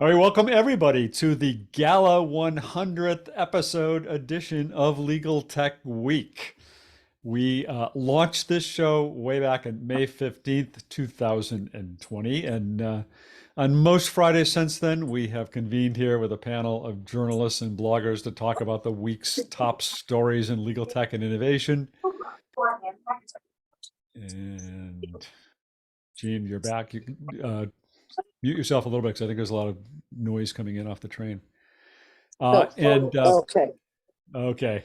All right, welcome everybody to the Gala 100th episode edition of Legal Tech Week. We launched this show way back on May 15th, 2020. And on most Fridays since then, we have convened here with a panel of journalists and bloggers to talk about the week's top stories in legal tech and innovation. And Gene, you're back. You can mute yourself a little bit because I think there's a lot of noise coming in off the train. Okay. Okay.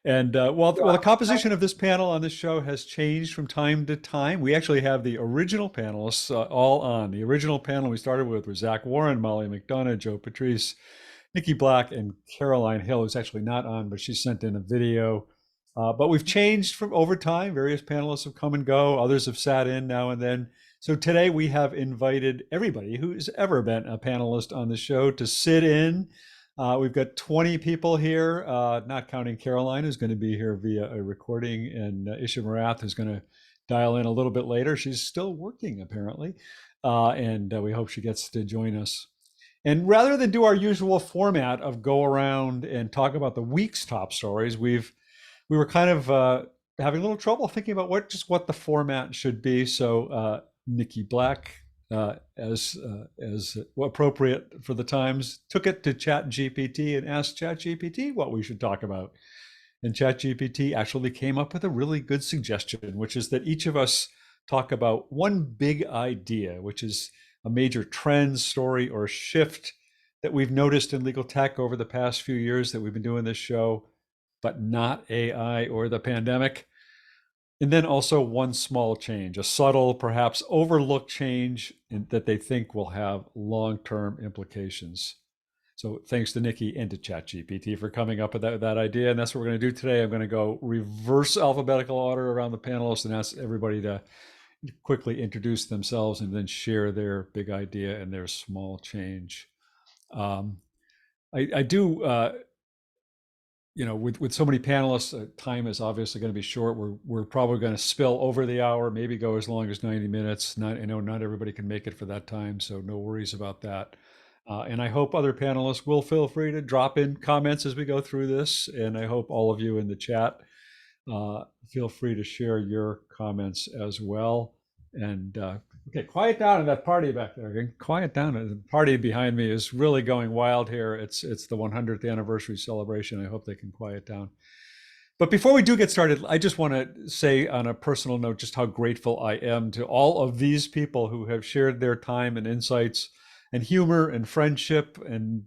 Well, the composition of this panel on this show has changed from time to time. We actually have the original panelists all on. The original panel we started with was Zach Warren, Molly McDonough, Joe Patrice, Niki Black, and Caroline Hill, who's actually not on, but she sent in a video. But we've changed from over time. Various panelists have come and go. Others have sat in now and then. So today we have invited everybody who's ever been a panelist on the show to sit in. We've got 20 people here, not counting Caroline, who's going to be here via a recording, and Isha Marathe, who's going to dial in a little bit later. She's still working, apparently, and we hope she gets to join us. And rather than do our usual format of go around and talk about the week's top stories, we were kind of having a little trouble thinking about what the format should be. So Niki Black, as appropriate for the times, took it to ChatGPT and asked ChatGPT what we should talk about. And ChatGPT actually came up with a really good suggestion, which is that each of us talk about one big idea, which is a major trend, story, or shift that we've noticed in legal tech over the past few years that we've been doing this show, but not AI or the pandemic. And then also one small change, a subtle, perhaps overlooked change that they think will have long-term implications. So thanks to Niki and to ChatGPT for coming up with that idea. And that's what we're going to do today. I'm going to go reverse alphabetical order around the panelists and ask everybody to quickly introduce themselves and then share their big idea and their small change. I do with so many panelists, time is obviously going to be short. We're probably going to spill over the hour, maybe go as long as 90 minutes. I know not everybody can make it for that time, so no worries about that. And I hope other panelists will feel free to drop in comments as we go through this. And I hope all of you in the chat feel free to share your comments as well. And okay, quiet down in that party back there. Quiet down. The party behind me is really going wild here. It's the 100th anniversary celebration. I hope they can quiet down. But before we do get started, I just want to say on a personal note just how grateful I am to all of these people who have shared their time and insights and humor and friendship and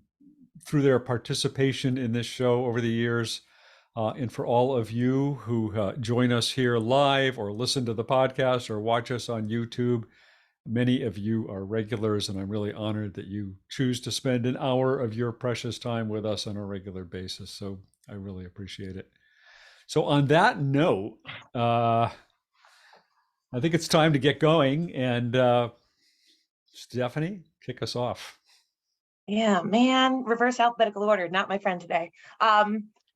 through their participation in this show over the years. And for all of you who join us here live or listen to the podcast or watch us on YouTube, many of you are regulars, and I'm really honored that you choose to spend an hour of your precious time with us on a regular basis. So I really appreciate it. So on that note, I think it's time to get going. And Stephanie, kick us off. Yeah, man, reverse alphabetical order, not my friend today.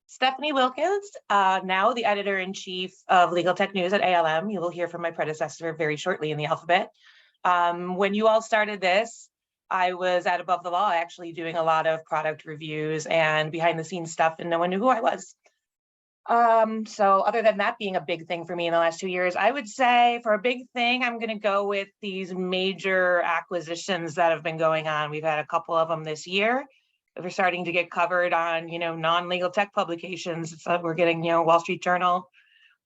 Stephanie Wilkins, now the editor-in-chief of Legal Tech News at ALM. You will hear from my predecessor very shortly in the alphabet. When you all started this, I was at Above the Law actually doing a lot of product reviews and behind-the-scenes stuff, and no one knew who I was. So other than that being a big thing for me in the last 2 years, I would say for a big thing, I'm going to go with these major acquisitions that have been going on. We've had a couple of them this year. We're starting to get covered on, non-legal tech publications. So we're getting, Wall Street Journal,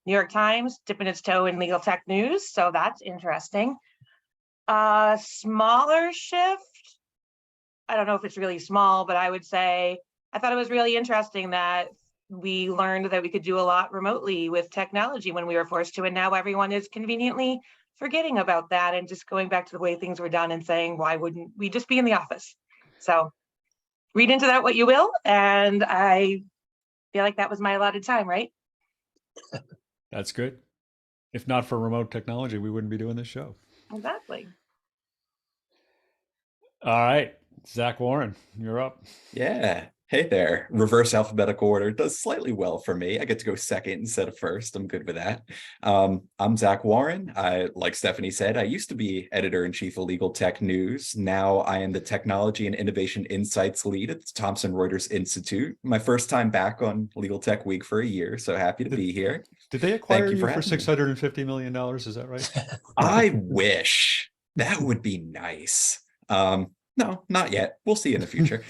New York Times dipping its toe in legal tech news. So that's interesting. Smaller shift. I don't know if it's really small, but I would say I thought it was really interesting that we learned that we could do a lot remotely with technology when we were forced to, and now everyone is conveniently forgetting about that and just going back to the way things were done and saying, why wouldn't we just be in the office? So read into that what you will, and I feel like that was my allotted time, right? That's good. If not for remote technology, we wouldn't be doing this show. Exactly. All right, Zach Warren, you're up. Yeah. Hey there. Reverse alphabetical order does slightly well for me. I get to go second instead of first. I'm good with that. I'm Zach Warren. Like Stephanie said, I used to be editor-in-chief of Legal Tech News. Now I am the Technology and Innovation Insights lead at the Thomson Reuters Institute. My first time back on Legal Tech Week for a year, so happy to be here. Did they Thank acquire you you for for having me. $650 million? Is that right? I wish that would be nice. No, not yet. We'll see in the future.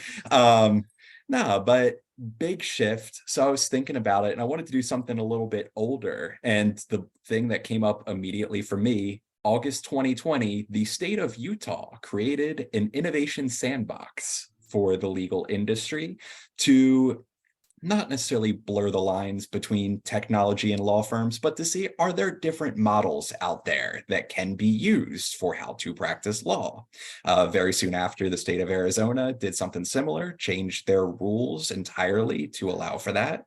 No, but big shift. So I was thinking about it and I wanted to do something a little bit older. And the thing that came up immediately for me, August 2020, the state of Utah created an innovation sandbox for the legal industry to not necessarily blur the lines between technology and law firms, but to see, are there different models out there that can be used for how to practice law? Very soon after, the state of Arizona did something similar, changed their rules entirely to allow for that.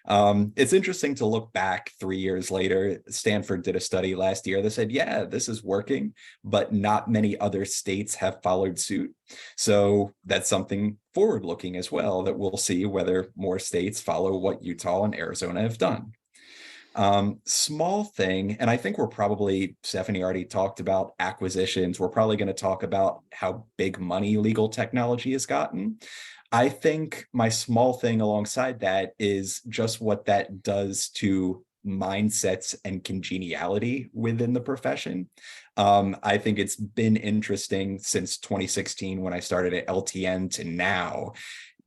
It's interesting to look back 3 years later. Stanford did a study last year that said, yeah, this is working, but not many other states have followed suit. So that's something forward looking as well, that we'll see whether more states follow what Utah and Arizona have done. Small thing, and I think Stephanie already talked about acquisitions. We're probably going to talk about how big money legal technology has gotten. I think my small thing alongside that is just what that does to mindsets and congeniality within the profession. I think it's been interesting since 2016 when I started at LTN to now,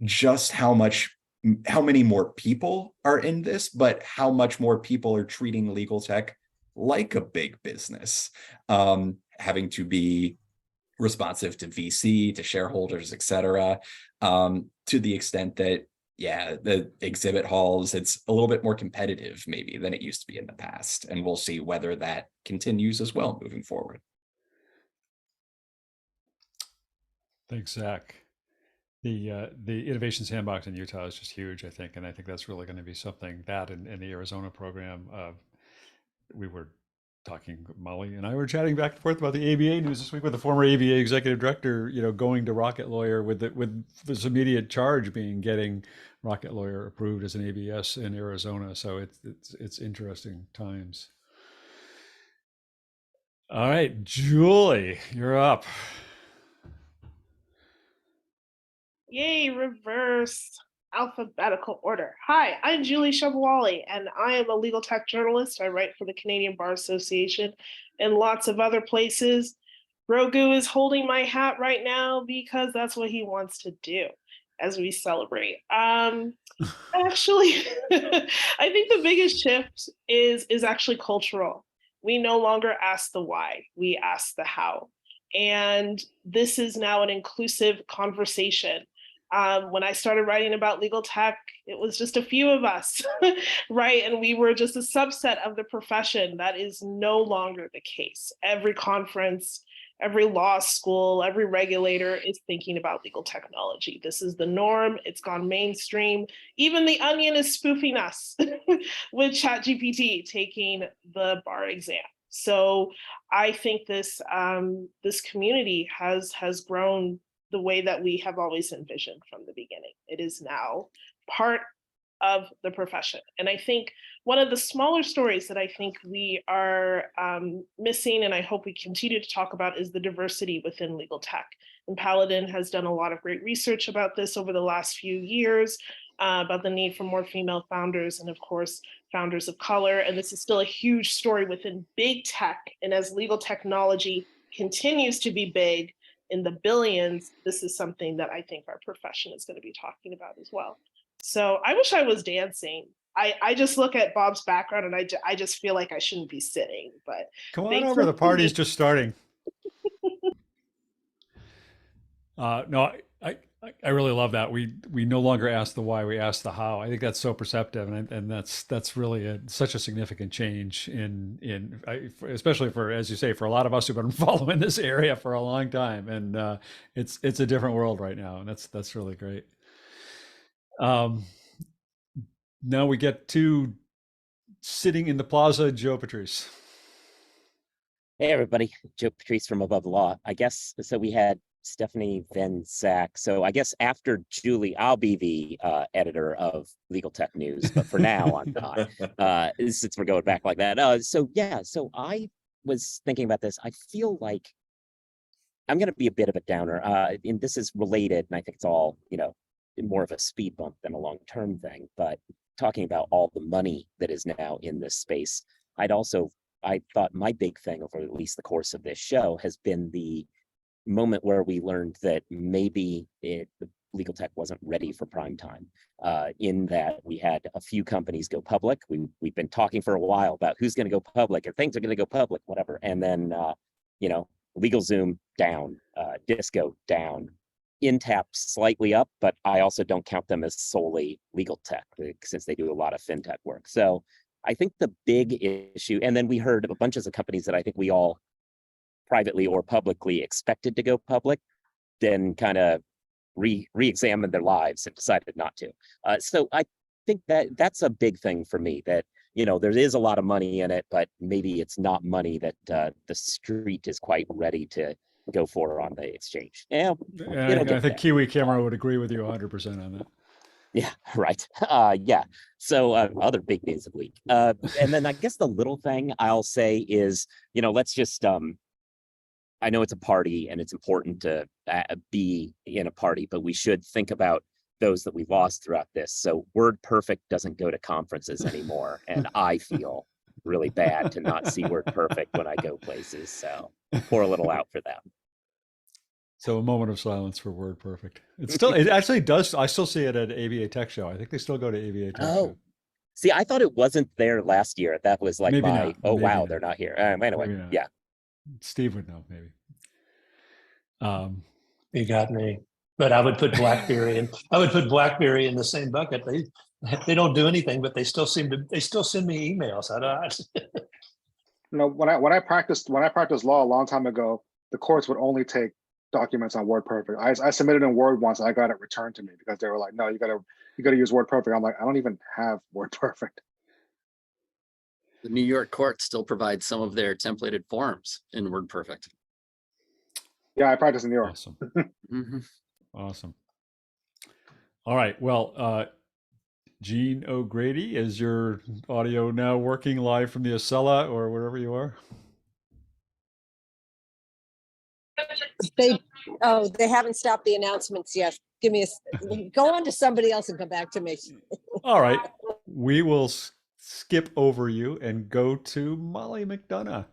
just how many more people are in this, but how much more people are treating legal tech like a big business, having to be responsive to VC, to shareholders, et cetera, to the extent that, yeah, the exhibit halls, it's a little bit more competitive maybe than it used to be in the past. And we'll see whether that continues as well moving forward. Thanks, Zach. The innovation sandbox in Utah is just huge, I think, and I think that's really going to be something that in the Arizona program. We were talking, Molly and I were chatting back and forth about the ABA news this week with the former ABA executive director, going to Rocket Lawyer with this immediate charge being getting Rocket Lawyer approved as an ABS in Arizona. So it's interesting times. All right, Julie, you're up. Yay, reverse alphabetical order. Hi, I'm Julie Sobowale, and I am a legal tech journalist. I write for the Canadian Bar Association and lots of other places. Grogu is holding my hat right now because that's what he wants to do as we celebrate. Actually, I think the biggest shift is actually cultural. We no longer ask the why, we ask the how. And this is now an inclusive conversation. When I started writing about legal tech, it was just a few of us, right? And we were just a subset of the profession. That is no longer the case. Every conference, every law school, every regulator is thinking about legal technology. This is the norm. It's gone mainstream. Even The Onion is spoofing us with ChatGPT taking the bar exam. So I think this community has grown the way that we have always envisioned from the beginning. It is now part of the profession. And I think one of the smaller stories that I think we are missing, and I hope we continue to talk about, is the diversity within legal tech. And Paladin has done a lot of great research about this over the last few years, about the need for more female founders and, of course, founders of color. And this is still a huge story within big tech. And as legal technology continues to be big in the billions, this is something that I think our profession is going to be talking about as well. So I wish I was dancing. I just look at Bob's background and I just feel like I shouldn't be sitting. But come on over. The party's just starting. No, I really love that. We no longer ask the why, we ask the how. I think that's so perceptive, and that's really such a significant change especially for, as you say, for a lot of us who've been following this area for a long time, and it's a different world right now, and that's really great. Now we get to sitting in the plaza, Joe Patrice. Hey everybody, Joe Patrice from Above the Law. I guess so. We had Stephanie Van Zach. So I guess after Julie, I'll be the editor of Legal Tech News, but for now I'm not. Since we're going back like that. So I was thinking about this. I feel like I'm going to be a bit of a downer, and this is related, and I think it's all, more of a speed bump than a long-term thing, but talking about all the money that is now in this space, I thought my big thing over at least the course of this show has been the moment where we learned that maybe the legal tech wasn't ready for prime time, in that we had a few companies go public. We've been talking for a while about who's going to go public, or things are going to go public, whatever. And then, LegalZoom down, Disco down, Intap slightly up, but I also don't count them as solely legal tech since they do a lot of fintech work. So I think the big issue, and then we heard of a bunch of companies that I think we all privately or publicly expected to go public, then kind of re-examined their lives and decided not to. So I think that's a big thing for me, that there is a lot of money in it, but maybe it's not money that the street is quite ready to go for on the exchange. Yeah, I think Kiwi Camera would agree with you 100% on that. Yeah, right. So other big news of the week. And then I guess the little thing I'll say is, let's just, I know it's a party and it's important to be in a party, but we should think about those that we lost throughout this. So WordPerfect doesn't go to conferences anymore. And I feel really bad to not see WordPerfect when I go places. So pour a little out for them. So a moment of silence for WordPerfect. It actually does. I still see it at ABA Tech Show. I think they still go to ABA Tech Show. See, I thought it wasn't there last year. That was like they're not here. Anyway, yeah. Steve would know, maybe. You got me. But I would put BlackBerry in. I would put BlackBerry in the same bucket. They don't do anything, but they still send me emails. When I practiced law a long time ago, the courts would only take documents on WordPerfect. I submitted in Word once and I got it returned to me because they were like, no, you gotta use WordPerfect. I'm like, I don't even have WordPerfect. The New York court still provides some of their templated forms in WordPerfect. Yeah, I practice in New York. Awesome. Mm-hmm. Awesome. All right. Well, Gene O'Grady, is your audio now working live from the Acela or wherever you are? They haven't stopped the announcements yet. Go on to somebody else and come back to me. All right. We will skip over you and go to Molly McDonough.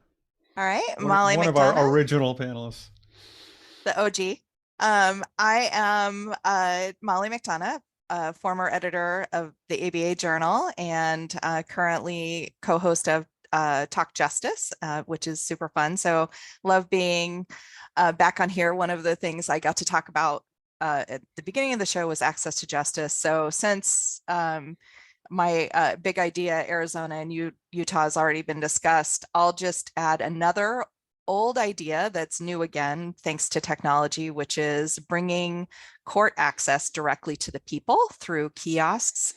All right. Molly McDonough. One of our original panelists. The OG. I am Molly McDonough, former editor of the ABA Journal and currently co-host of Talk Justice, which is super fun. So love being back on here. One of the things I got to talk about at the beginning of the show was access to justice. So since my big idea, Arizona and Utah has already been discussed, I'll just add another old idea that's new again, thanks to technology, which is bringing court access directly to the people through kiosks.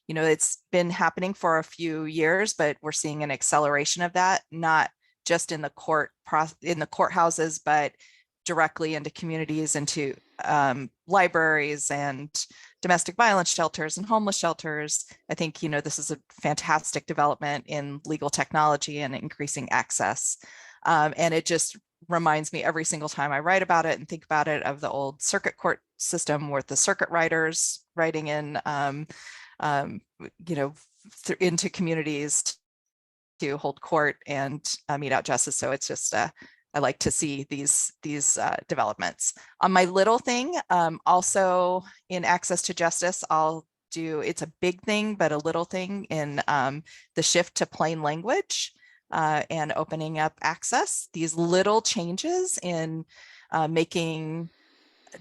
It's been happening for a few years, but we're seeing an acceleration of that, not just in the courthouses, but directly into communities, into libraries and domestic violence shelters and homeless shelters. I think, this is a fantastic development in legal technology and increasing access. And it just reminds me every single time I write about it and think about it of the old circuit court system with the circuit writers writing in, into communities to hold court and mete out justice. So it's just, I like to see these developments. On my little thing, also in access to justice, it's a big thing, but a little thing in the shift to plain language. And opening up access, these little changes in making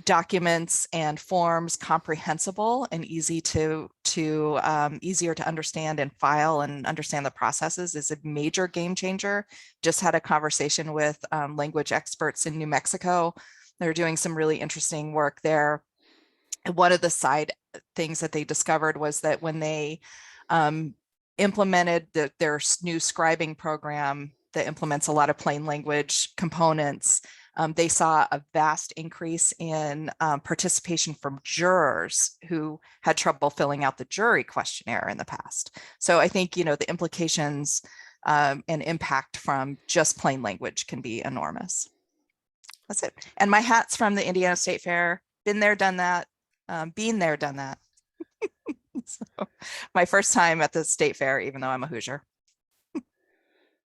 documents and forms comprehensible and easier to understand and file and understand the processes is a major game changer. Just had a conversation with language experts in New Mexico. They're doing some really interesting work there. And one of the side things that they discovered was that when they implemented their new scribing program that implements a lot of plain language components, they saw a vast increase in participation from jurors who had trouble filling out the jury questionnaire in the past. So I think, the implications and impact from just plain language can be enormous. That's it. And my hat's from the Indiana State Fair. Been there, done that. Been there, done that. So, my first time at the state fair, even though I'm a Hoosier.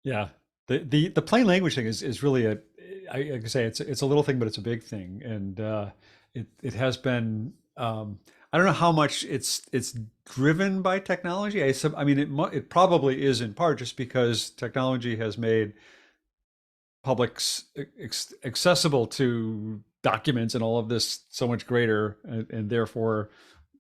Yeah, the plain language thing is really I can say it's a little thing, but it's a big thing, and it has been. I don't know how much it's driven by technology. I mean, it probably is in part just because technology has made publics accessible to documents and all of this so much greater, and therefore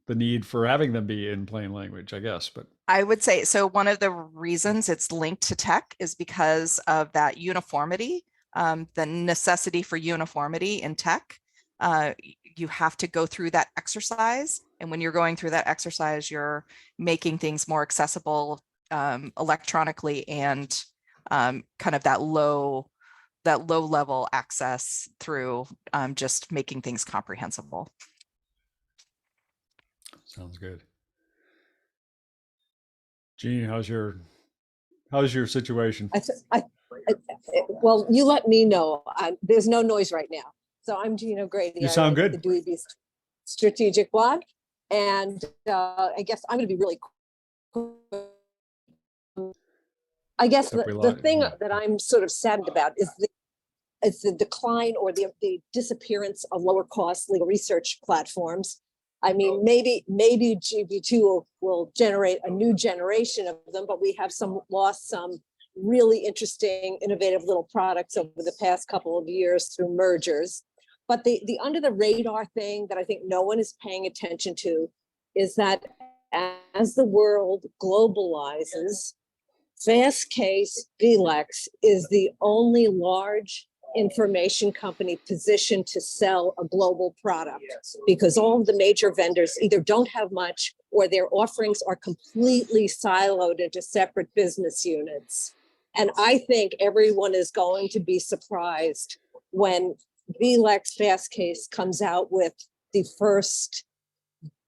the need for having them be in plain language, I guess. But I would say, so one of the reasons it's linked to tech is because of that uniformity, the necessity for uniformity in tech. You have to go through that exercise. And when you're going through that exercise, you're making things more accessible electronically, and kind of that low level access through just making things comprehensible. sounds good. Gene, how's your situation? Well, you let me know. There's no noise right now. So I'm Gina O'Grady. You sound good. The Dewey Beast Strategic Blog. And I guess I'm going to be really quick. I guess the thing that I'm sort of saddened about is the decline or the disappearance of lower cost legal research platforms. I mean, maybe GB2 will generate a new generation of them, but we have lost some really interesting, innovative little products over the past couple of years through mergers. But the under the radar thing that I think no one is paying attention to is that as the world globalizes, Fastcase VLEX is the only large information company positioned to sell a global product, because all of the major vendors either don't have much or their offerings are completely siloed into separate business units. And I think everyone is going to be surprised when VLEX Fastcase comes out with the first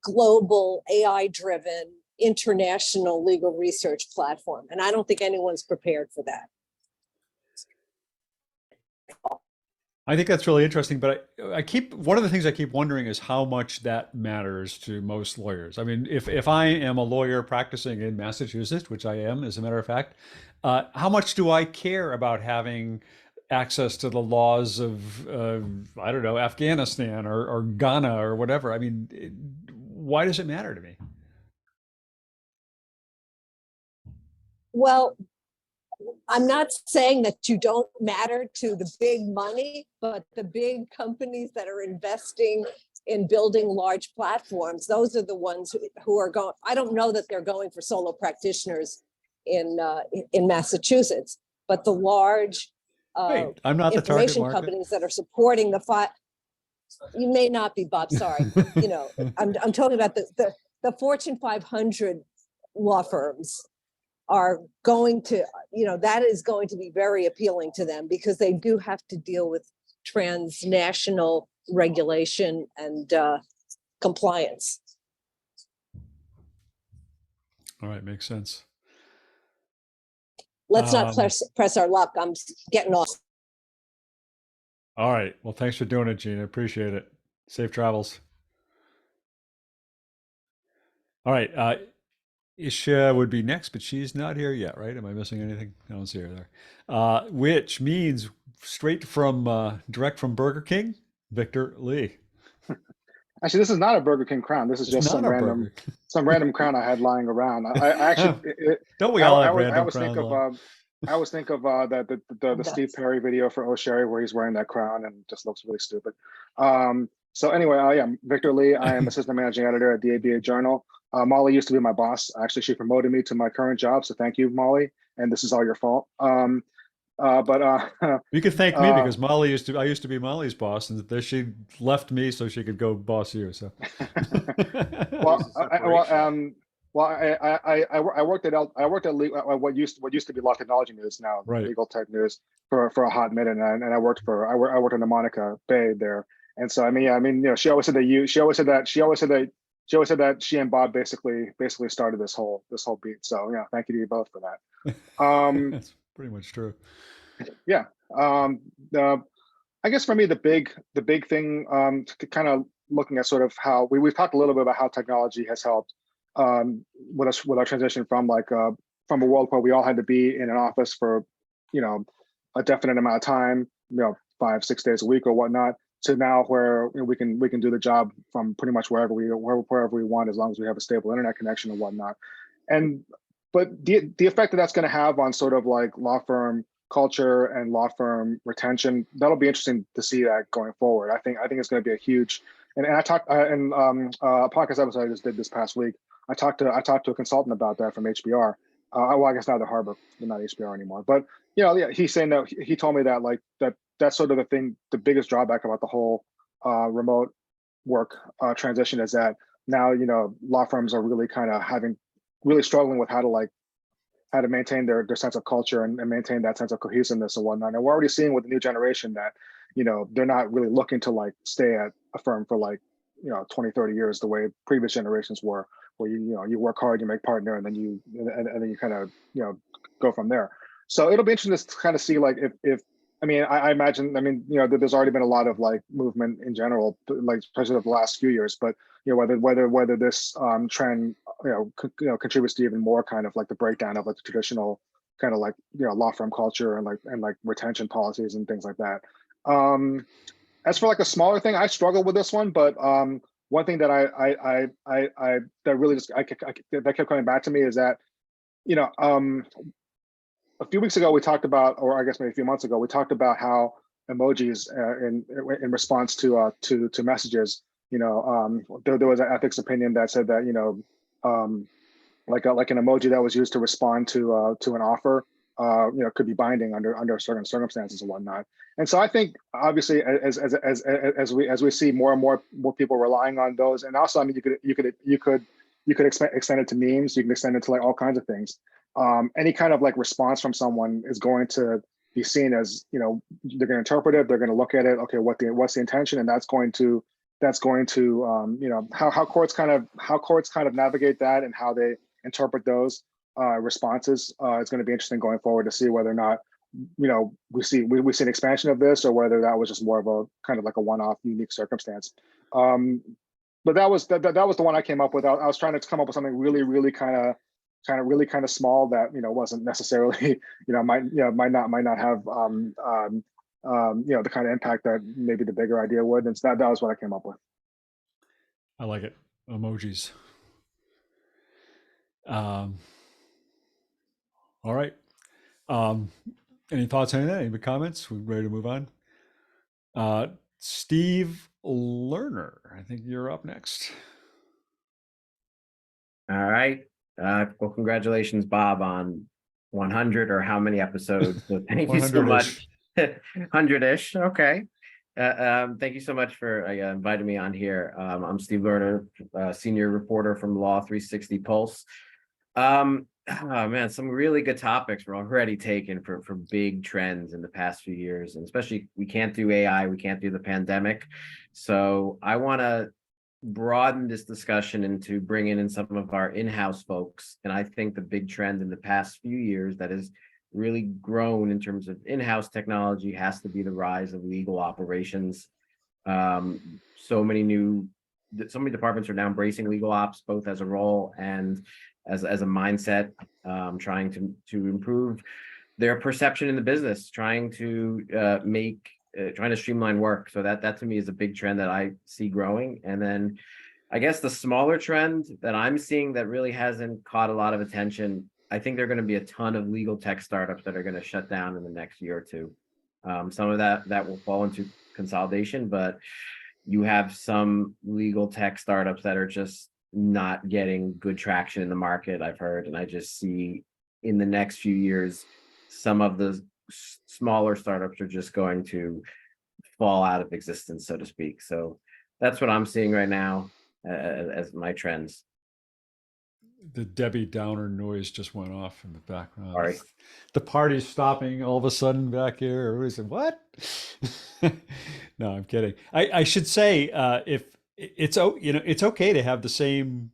global AI-driven international legal research platform. And I don't think anyone's prepared for that. I think that's really interesting, but one of the things I keep wondering is how much that matters to most lawyers. I mean, if I am a lawyer practicing in Massachusetts, which I am, as a matter of fact, how much do I care about having access to the laws of, I don't know, Afghanistan or Ghana or whatever? I mean, why does it matter to me? Well, I'm not saying that you don't matter to the big money, but the big companies that are investing in building large platforms, those are the ones who are going. I don't know that they're going for solo practitioners in Massachusetts, but the large I'm not the target information market. companies that are supporting the fight. You may not be, Bob. Sorry. I'm talking about the Fortune 500 law firms are going to, that is going to be very appealing to them, because they do have to deal with transnational regulation and compliance. All right, makes sense. Let's not press our luck. I'm getting off. All right. Well, thanks for doing it, Gina. Appreciate it. Safe travels. All right. Isha would be next, but she's not here yet, right? Am I missing anything? I don't see her there. Which means straight from direct from Burger King, Victor Lee. Actually, this is not a Burger King crown. This is just some random crown I had lying around. I actually don't we all have random crowns? I always think of the Steve Perry video for O'Sherry where he's wearing that crown and just looks really stupid. So anyway, I'm Victor Lee. I am assistant managing editor at the ABA Journal. Molly used to be my boss. Actually, she promoted me to my current job. So thank you, Molly. And this is all your fault. You could thank me because I used to be Molly's boss, and then she left me so she could go boss you. So Well, I worked at what used to be Law Technology News, now Right. Legal Tech News, for a hot minute, and I worked in the Monica Bay there. And so she always said that she and Bob basically started this whole beat. So yeah, thank you to you both for that. That's pretty much true. Yeah. I guess for me, the big thing, kind of looking at sort of how we've talked a little bit about how technology has helped with our transition from a world where we all had to be in an office for, a definite amount of time, 5-6 days a week or whatnot, to now where we can do the job from pretty much wherever we want, as long as we have a stable internet connection and whatnot. But the effect that's going to have on sort of like law firm culture and law firm retention, that'll be interesting to see that going forward. I think it's going to be a huge, and I talked in a podcast episode I just did this past week. I talked to a consultant about that from HBR. Well, I guess now they're Harbor, they're not HBR anymore. But he's saying that he told me that that's sort of the thing. The biggest drawback about the whole remote work transition is that now law firms are really kind of really struggling with how to maintain their sense of culture and maintain that sense of cohesiveness and whatnot. And we're already seeing with the new generation that they're not really looking to stay at a firm for 20-30 years the way previous generations were, where you work hard, you make partner, and then you kind of go from there. So it'll be interesting to kind of see if I imagine there's already been a lot of movement in general, especially of the last few years, but whether this trend contributes to even more kind of the breakdown of the traditional kind of law firm culture and retention policies and things like that. As for a smaller thing, I struggle with this one, but one thing that that really just that kept coming back to me is that a few weeks ago we talked about, or I guess maybe a few months ago, we talked about how emojis in response to messages, there was an ethics opinion that said that like an emoji that was used to respond to an offer could be binding under certain circumstances and whatnot. And so I think obviously as we see more and more people relying on those, and also you could extend it to memes, you can extend it to all kinds of things. Any kind of response from someone is going to be seen as they're going to interpret it, they're going to look at it, okay, what's the intention, and that's going to how courts kind of navigate that and how they interpret those responses. It's going to be interesting going forward to see whether or not we see an expansion of this, or whether that was just more of a kind of a one-off unique circumstance. But that was the one I came up with. I was trying to come up with something really kind of small that wasn't necessarily might not have the kind of impact that maybe the bigger idea would. And so that was what I came up with. I like it. Emojis. All right. Any thoughts on that? Any comments? We're ready to move on. Steve Lerner, I think you're up next. All right. Well, congratulations, Bob, on 100 or how many episodes. So thank you so much. 100-ish. Okay. Thank you so much for inviting me on here. I'm Steve Lerner, senior reporter from Law 360 Pulse. Oh man, some really good topics were already taken for big trends in the past few years, and especially we can't do AI, we can't do the pandemic. So I want to broaden this discussion into bringing in some of our in-house folks. And I think the big trend in the past few years that has really grown in terms of in-house technology has to be the rise of legal operations. So many departments are now embracing legal ops, both as a role and as a mindset, trying to improve their perception in the business, trying to streamline work. So that to me is a big trend that I see growing. And then I guess the smaller trend that I'm seeing that really hasn't caught a lot of attention, I think there are going to be a ton of legal tech startups that are going to shut down in the next year or two. Some of that will fall into consolidation, but you have some legal tech startups that are just not getting good traction in the market, I've heard. And I just see in the next few years, some of the smaller startups are just going to fall out of existence, so to speak. So that's what I'm seeing right now as my trends. The Debbie Downer noise just went off in the background. Sorry. The party's stopping all of a sudden back here. Everybody said, "What?" No, I'm kidding. I should say, if it's it's okay to have the same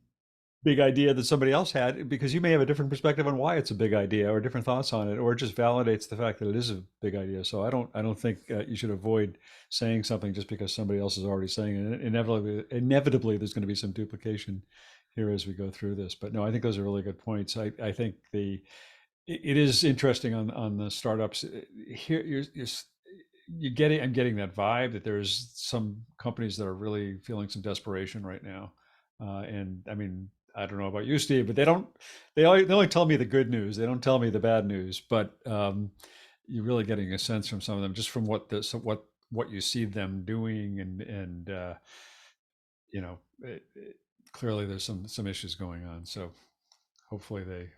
big idea that somebody else had, because you may have a different perspective on why it's a big idea or different thoughts on it, or it just validates the fact that it is a big idea. So I don't think you should avoid saying something just because somebody else is already saying it. Inevitably, there's going to be some duplication here as we go through this. But no, I think those are really good points. I think it is interesting on the startups here. I'm getting that vibe that there's some companies that are really feeling some desperation right now. And I mean, I don't know about you, Steve, but they only tell me the good news. They don't tell me the bad news, but you're really getting a sense from some of them just from what you see them doing. And clearly there's some issues going on. So hopefully they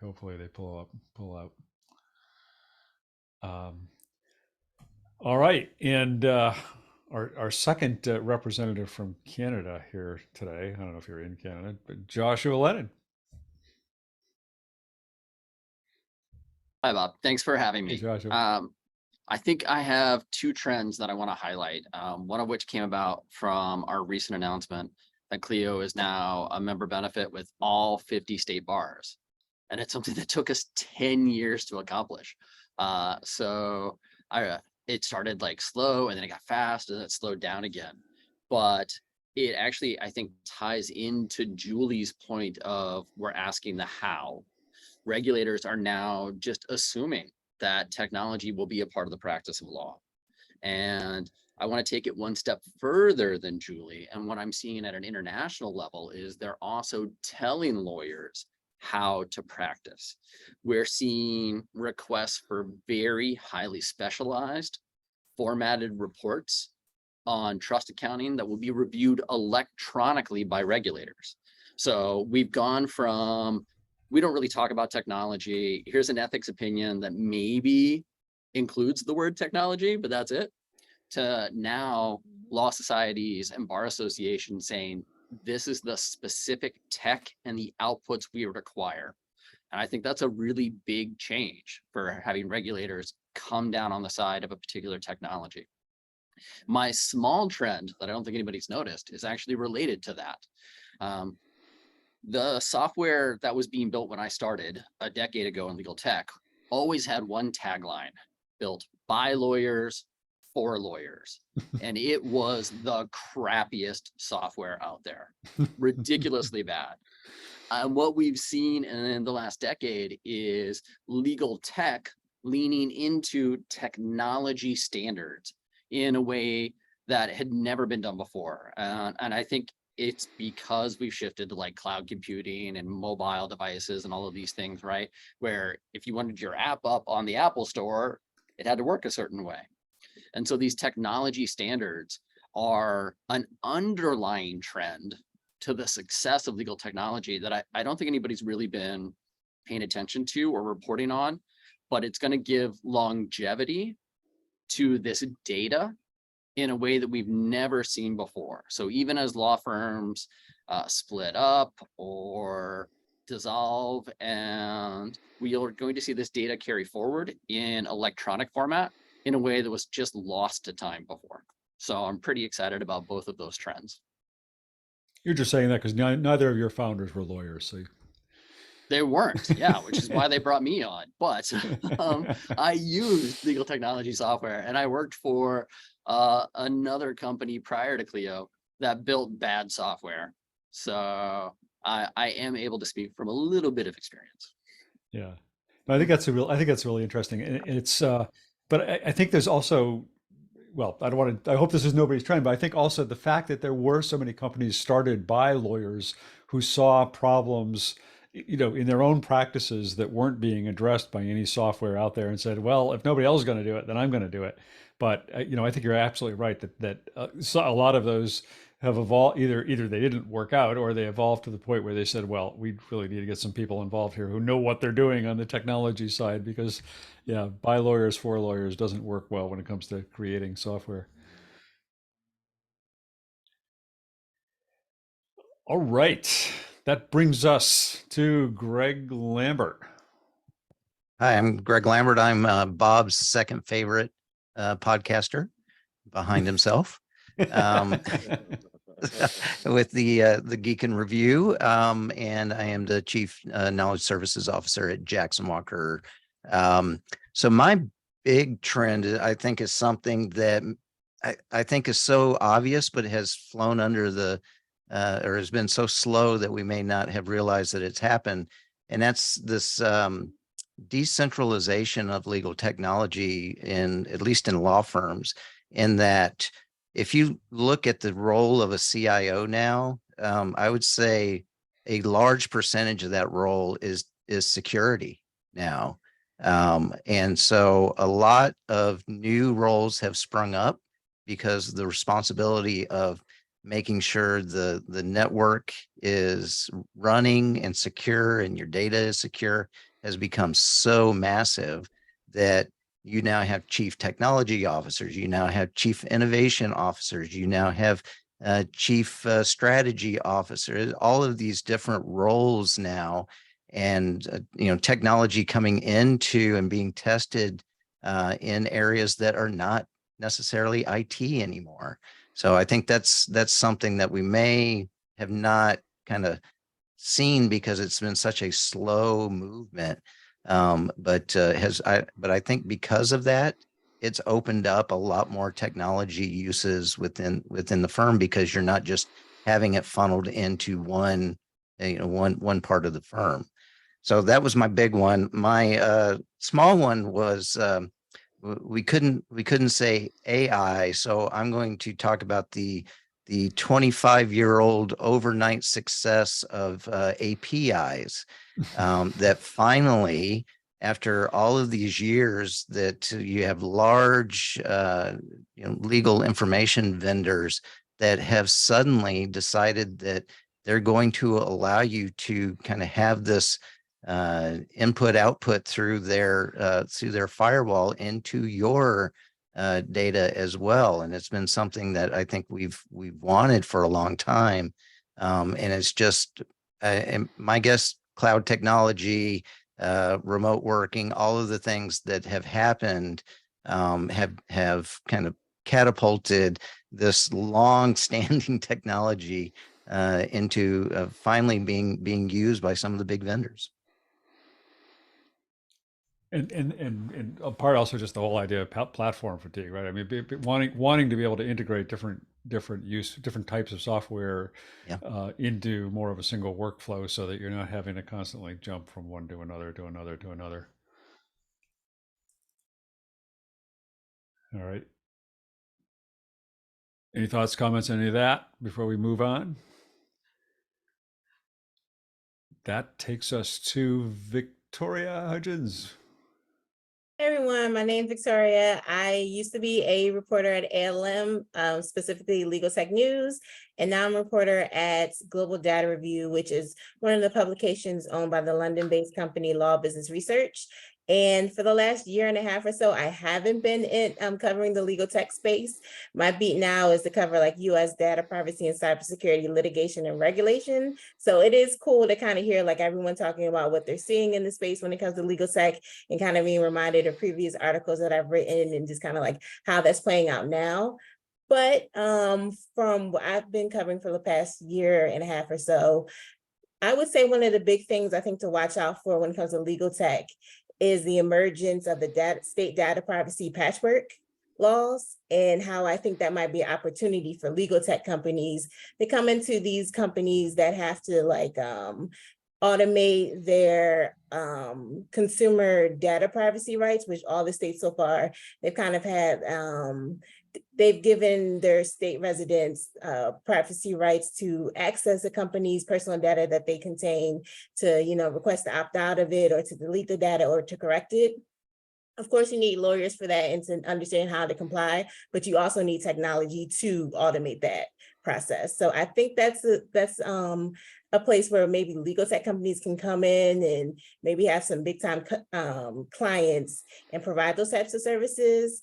pull out. All right. And our second representative from Canada here today, I don't know if you're in Canada, but Joshua Lenon. Hi, Bob. Thanks for having me. Hey, Joshua. I think I have two trends that I want to highlight, one of which came about from our recent announcement that Clio is now a member benefit with all 50 state bars. And it's something that took us 10 years to accomplish. It started like slow and then it got fast and then it slowed down again. But it actually, I think, ties into Julie's point of we're asking the how. Regulators are now just assuming that technology will be a part of the practice of law. And I want to take it one step further than Julie. And what I'm seeing at an international level is they're also telling lawyers how to practice. We're seeing requests for very highly specialized formatted reports on trust accounting that will be reviewed electronically by regulators. So we've gone from, we don't really talk about technology, here's an ethics opinion that maybe includes the word technology, but that's it, to now law societies and bar associations saying, this is the specific tech and the outputs we require. And I think that's a really big change for having regulators come down on the side of a particular technology. My small trend that I don't think anybody's noticed is actually related to that. The software that was being built when I started a decade ago in legal tech always had one tagline: built by lawyers for lawyers. And it was the crappiest software out there, ridiculously bad. What we've seen in the last decade is legal tech leaning into technology standards in a way that had never been done before. And I think it's because we've shifted to like cloud computing and mobile devices and all of these things, right? Where if you wanted your app up on the Apple Store, it had to work a certain way. And so these technology standards are an underlying trend to the success of legal technology that I don't think anybody's really been paying attention to or reporting on, but it's going to give longevity to this data in a way that we've never seen before. So even as law firms split up or dissolve, and we are going to see this data carry forward in electronic format in a way that was just lost to time before. So I'm pretty excited about both of those trends. You're just saying that because neither of your founders were lawyers. So they weren't, yeah, which is why they brought me on. But I used legal technology software, and I worked for another company prior to Clio that built bad software. So I am able to speak from a little bit of experience. Yeah, I think that's really interesting, and it's. But I think there's also, well, I hope this is nobody's trend, but I think also the fact that there were so many companies started by lawyers who saw problems, in their own practices that weren't being addressed by any software out there, and said, well, if nobody else is going to do it, then I'm going to do it. But, I think you're absolutely right that a lot of those have evolved, either they didn't work out or they evolved to the point where they said, well, we really need to get some people involved here who know what they're doing on the technology side, because by lawyers for lawyers doesn't work well when it comes to creating software. All right. that brings us to Greg Lambert. Hi, I'm Greg Lambert. I'm Bob's second favorite podcaster behind himself. With the Geek and Review, and I am the Chief Knowledge Services Officer at Jackson Walker. So my big trend, I think, is something that I think is so obvious, but has flown under the or has been so slow that we may not have realized that it's happened, and that's this decentralization of legal technology at least in law firms, in that if you look at the role of a CIO now, I would say a large percentage of that role is security now. And so a lot of new roles have sprung up because the responsibility of making sure the network is running and secure and your data is secure has become so massive that you now have chief technology officers, you now have chief innovation officers, you now have chief strategy officers, all of these different roles now, and technology coming into and being tested in areas that are not necessarily IT anymore. So I think that's something that we may have not kind of seen because it's been such a slow movement. But I think because of that, it's opened up a lot more technology uses within the firm, because you're not just having it funneled into one part of the firm. So that was my big one. My small one was we couldn't say AI, so I'm going to talk about the 25-year-old overnight success of APIs that finally, after all of these years, that you have large legal information vendors that have suddenly decided that they're going to allow you to kind of have this input output through their firewall into your data as well. And it's been something that I think we've wanted for a long time. And it's just, my guess, cloud technology, remote working, all of the things that have happened have kind of catapulted this long-standing technology into finally being used by some of the big vendors. And a part also just the whole idea of platform fatigue, right? I mean, wanting to be able to integrate different types of software into more of a single workflow, so that you're not having to constantly jump from one to another to another to another. All right. Any thoughts, comments, any of that before we move on? That takes us to Victoria Hudgins. Hey everyone, my name's Victoria. I used to be a reporter at ALM, specifically Legal Tech News, and now I'm a reporter at Global Data Review, which is one of the publications owned by the London-based company Law Business Research. And for the last year and a half or so, I haven't been covering the legal tech space. My beat now is to cover like US data privacy and cybersecurity litigation and regulation. So it is cool to kind of hear like everyone talking about what they're seeing in the space when it comes to legal tech, and kind of being reminded of previous articles that I've written, and just kind of like how that's playing out now. But from what I've been covering for the past year and a half or so, I would say one of the big things I think to watch out for when it comes to legal tech is the emergence of the state data privacy patchwork laws, and how I think that might be an opportunity for legal tech companies to come into these companies that have to like automate their consumer data privacy rights, which all the states so far, they've kind of had, they've given their state residents privacy rights to access a company's personal data that they contain, to, request to opt out of it, or to delete the data, or to correct it. Of course, you need lawyers for that and to understand how to comply, but you also need technology to automate that process. So I think that's a place where maybe legal tech companies can come in and maybe have some big time clients and provide those types of services.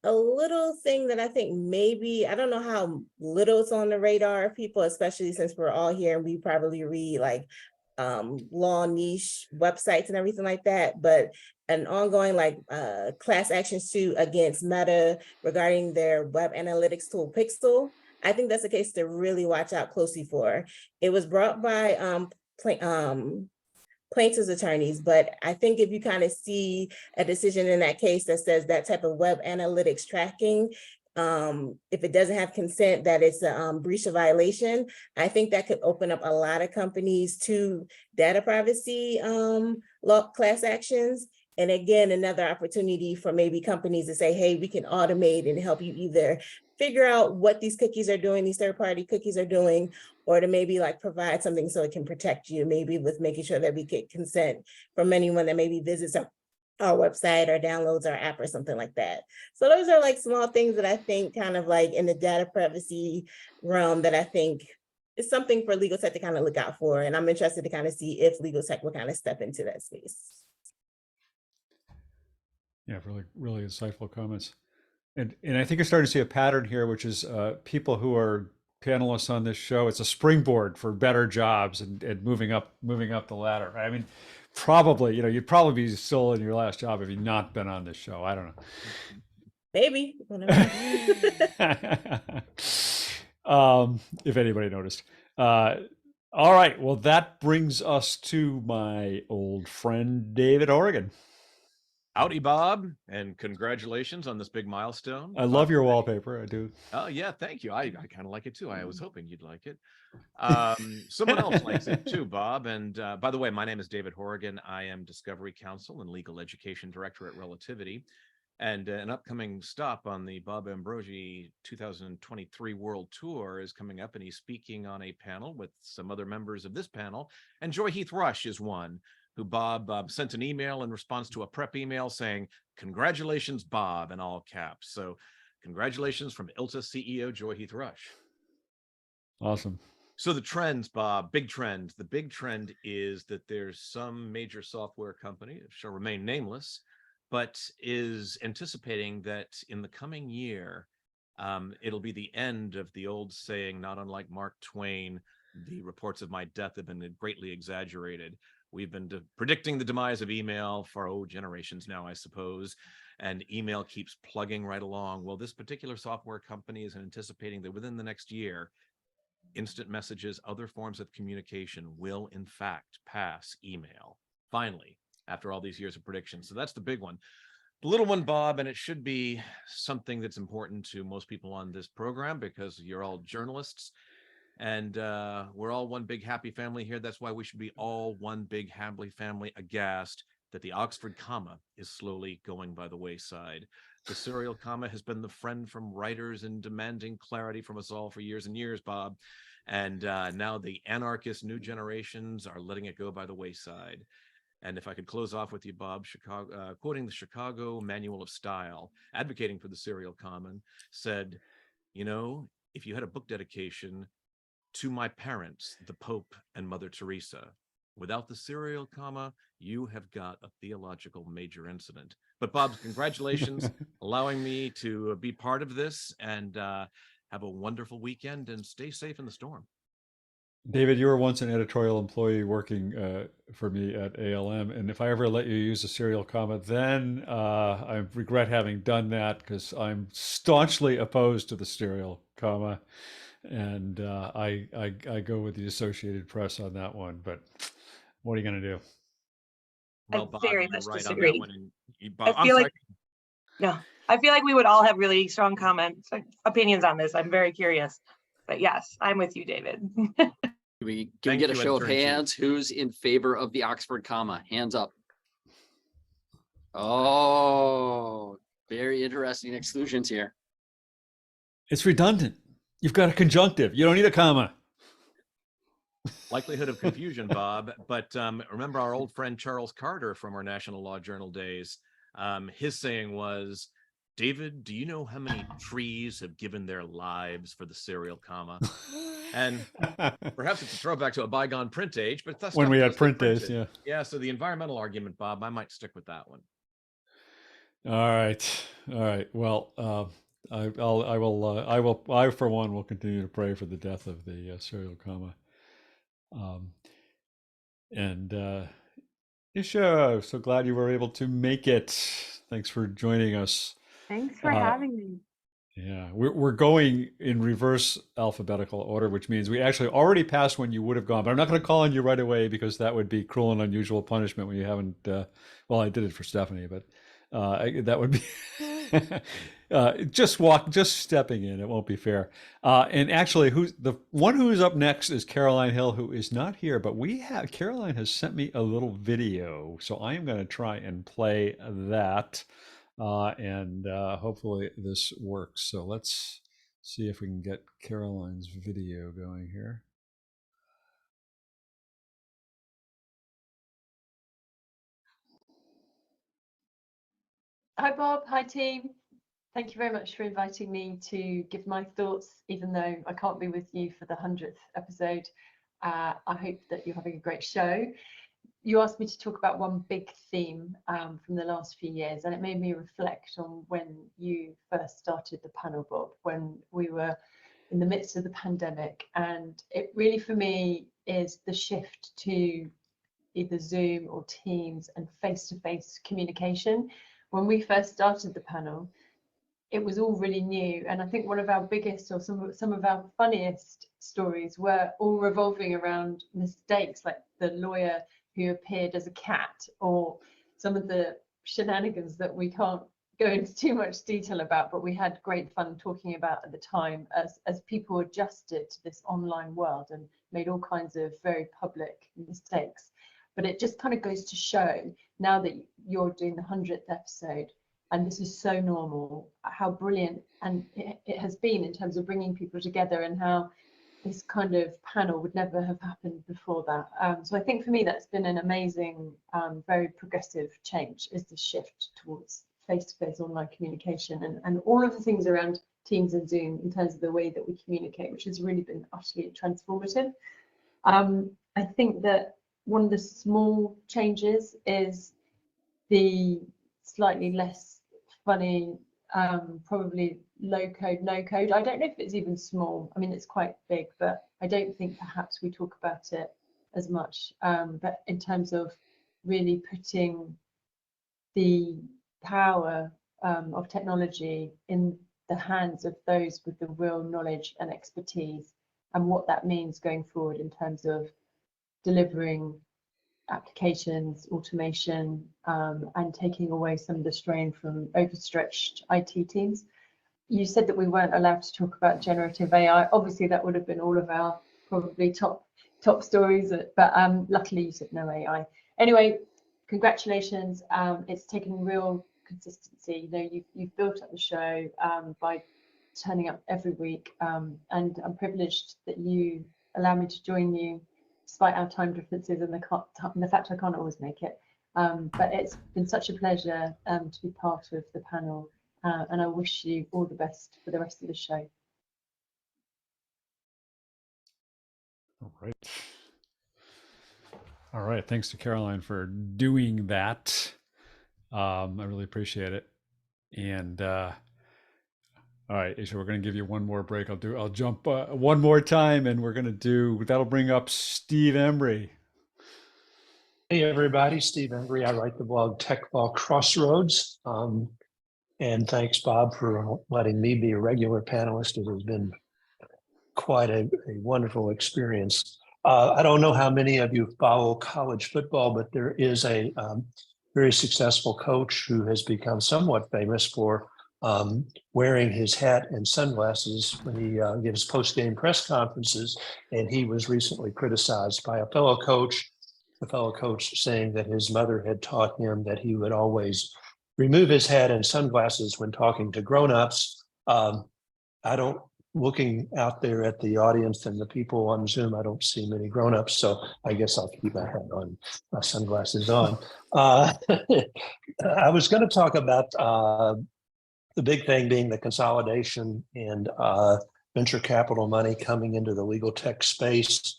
a little thing that I think maybe, I don't know how little it's on the radar of people, especially since we're all here and we probably read like law niche websites and everything like that, but an ongoing like class action suit against Meta regarding their web analytics tool Pixel. I think that's a case to really watch out closely for. It was brought by plaintiff's attorneys, but I think if you kind of see a decision in that case that says that type of web analytics tracking, if it doesn't have consent, that it's a breach of violation, I think that could open up a lot of companies to data privacy law class actions. And again, another opportunity for maybe companies to say, hey, we can automate and help you either figure out what these cookies are doing, these third-party cookies are doing, or to maybe like provide something so it can protect you, maybe with making sure that we get consent from anyone that maybe visits our website or downloads our app or something like that. So those are like small things that I think kind of like in the data privacy realm that I think is something for legal tech to kind of look out for. And I'm interested to kind of see if legal tech will kind of step into that space. Yeah, really, really insightful comments. And I think you're starting to see a pattern here, which is people who are panelists on this show, it's a springboard for better jobs and moving up the ladder. I mean, probably, you'd probably be still in your last job if you'd not been on this show. I don't know. Maybe. If anybody noticed. All right. Well, that brings us to my old friend, David Horrigan. Howdy, Bob, and congratulations on this big milestone. I love your wallpaper. I do. Oh, yeah, thank you. I kind of like it too. I was hoping you'd like it. Someone else likes it too, Bob. And by the way, my name is David Horrigan. I am Discovery Counsel and Legal Education Director at Relativity. And an upcoming stop on the Bob Ambrogi 2023 World Tour is coming up, and he's speaking on a panel with some other members of this panel. And Joy Heath Rush is one who Bob sent an email in response to a prep email saying, "Congratulations, Bob," in all caps. So congratulations from ILTA CEO Joy Heath Rush. Awesome. So the trends, Bob, big trend. The big trend is that there's some major software company, it shall remain nameless, but is anticipating that in the coming year, it'll be the end of the old saying, not unlike Mark Twain, the reports of my death have been greatly exaggerated. We've been predicting the demise of email for generations now, I suppose, and email keeps plugging right along. Well, this particular software company is anticipating that within the next year, instant messages, other forms of communication will in fact pass email. Finally, after all these years of predictions. So that's the big one. The little one, Bob, and it should be something that's important to most people on this program because you're all journalists. And we're all one big happy family here. That's why we should be all one big happy family, aghast that the Oxford comma is slowly going by the wayside. The serial comma has been the friend from writers and demanding clarity from us all for years and years, Bob. And now the anarchist new generations are letting it go by the wayside. And if I could close off with you, Bob, quoting the Chicago Manual of Style, advocating for the serial comma, said, if you had a book dedication to my parents, the Pope and Mother Teresa, without the serial comma, you have got a theological major incident. But Bob, congratulations, allowing me to be part of this, and have a wonderful weekend and stay safe in the storm. David, you were once an editorial employee working for me at ALM, and if I ever let you use a serial comma, then I regret having done that because I'm staunchly opposed to the serial comma. And I go with the Associated Press on that one, but what are you going to do? Well, Bob, very you're much right disagree. on that one. And Bob, I feel like we would all have really strong opinions on this. I'm very curious, but yes, I'm with you, David. Can we get a show of hands? Who's in favor of the Oxford comma? Hands up. Oh, very interesting exclusions here. It's redundant. You've got a conjunctive. You don't need a comma. Likelihood of confusion, Bob. But remember our old friend Charles Carter from our National Law Journal days. His saying was, "David, do you know how many trees have given their lives for the serial comma?" And perhaps it's a throwback to a bygone print age, but that's when we had print days, yeah. Yeah, so the environmental argument, Bob, I might stick with that one. All right. All right. Well, I for one will continue to pray for the death of the serial comma. And Isha, so glad you were able to make it. Thanks for joining us. Thanks for having me. Yeah, we're going in reverse alphabetical order, which means we actually already passed when you would have gone. But I'm not going to call on you right away because that would be cruel and unusual punishment when you haven't. Well, I did it for Stephanie, but that would be just stepping in. It won't be fair. And actually, who's the one who's up next is Caroline Hill, who is not here. But Caroline has sent me a little video, so I am going to try and play that. And hopefully this works. So let's see if we can get Caroline's video going here. Hi, Bob. Hi, team. Thank you very much for inviting me to give my thoughts, even though I can't be with you for the 100th episode. I hope that you're having a great show. You asked me to talk about one big theme from the last few years, and it made me reflect on when you first started the panel, Bob, when we were in the midst of the pandemic. And it really, for me, is the shift to either Zoom or Teams and face-to-face communication. When we first started the panel, it was all really new. And I think one of our biggest, or some of our funniest stories were all revolving around mistakes, like the lawyer who appeared as a cat, or some of the shenanigans that we can't go into too much detail about, but we had great fun talking about at the time as people adjusted to this online world and made all kinds of very public mistakes. But it just kind of goes to show, now that you're doing the 100th episode, and this is so normal, how brilliant and it has been in terms of bringing people together, and how this kind of panel would never have happened before that. So I think for me, that's been an amazing, very progressive change, is the shift towards face-to-face online communication and all of the things around Teams and Zoom in terms of the way that we communicate, which has really been utterly transformative. I think that one of the small changes is the slightly less funny, probably low code, no code. I don't know if it's even small. I mean, it's quite big, but I don't think perhaps we talk about it as much. But in terms of really putting the power of technology in the hands of those with the real knowledge and expertise, and what that means going forward in terms of delivering applications, automation, and taking away some of the strain from overstretched IT teams. You said that we weren't allowed to talk about generative AI. Obviously, that would have been all of our probably top stories, but luckily you said no AI. Anyway, congratulations. It's taken real consistency. You know, you've built up the show by turning up every week, and I'm privileged that you allow me to join you despite our time differences and the fact I can't always make it. But it's been such a pleasure to be part of the panel, and I wish you all the best for the rest of the show. All right. All right. Thanks to Caroline for doing that. I really appreciate it. And all right, Isha, we're going to give you one more break. I'll jump one more time, and that'll bring up Steve Embry. Hey, everybody, Steve Embry. I write the blog Tech Ball Crossroads. And thanks, Bob, for letting me be a regular panelist. It has been quite a wonderful experience. I don't know how many of you follow college football, but there is a very successful coach who has become somewhat famous for wearing his hat and sunglasses when he gives post-game press conferences. And he was recently criticized by a fellow coach, saying that his mother had taught him that he would always remove his hat and sunglasses when talking to grownups. Looking out there at the audience and the people on Zoom, I don't see many grownups, so I guess I'll keep my hat on, my sunglasses on. I was going to talk about the big thing being the consolidation and venture capital money coming into the legal tech space,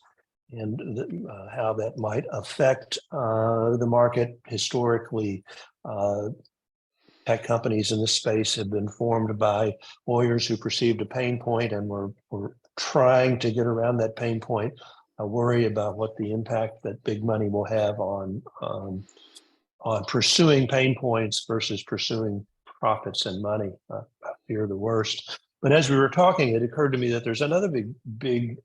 and how that might affect the market. Historically, tech companies in this space have been formed by lawyers who perceived a pain point and were trying to get around that pain point. I worry about what the impact that big money will have on pursuing pain points versus pursuing profits and money. I fear the worst. But as we were talking, it occurred to me that there's another big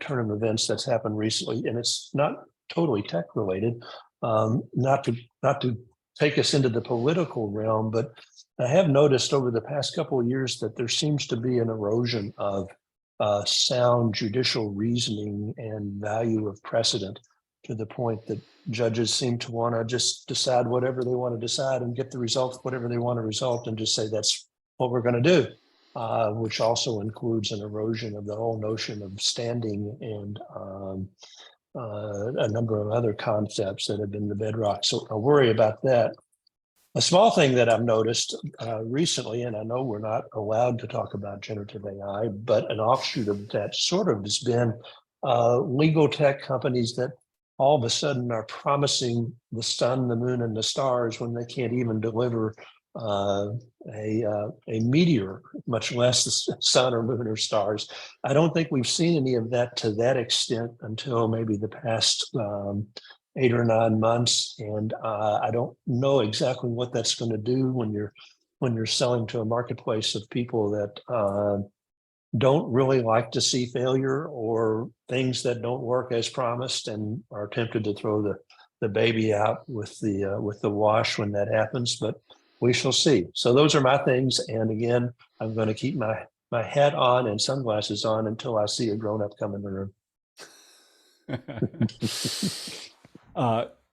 turn of events that's happened recently, and it's not totally tech related. Not to take us into the political realm, but I have noticed over the past couple of years that there seems to be an erosion of sound judicial reasoning and value of precedent, to the point that judges seem to want to just decide whatever they want to decide and get the results, whatever they want to result, and just say that's what we're going to do, which also includes an erosion of the whole notion of standing and a number of other concepts that have been the bedrock. So I worry about that. A small thing that I've noticed recently, and I know we're not allowed to talk about generative AI, but an offshoot of that sort of has been legal tech companies that all of a sudden are promising the sun, the moon, and the stars when they can't even deliver a meteor, much less the sun or moon or stars. I don't think we've seen any of that to that extent until maybe the past 8 or 9 months, and I don't know exactly what that's going to do when you're selling to a marketplace of people that don't really like to see failure or things that don't work as promised, and are tempted to throw the baby out with the wash when that happens. But we shall see. So those are my things, and again, I'm going to keep my hat on and sunglasses on until I see a grown-up come in the room.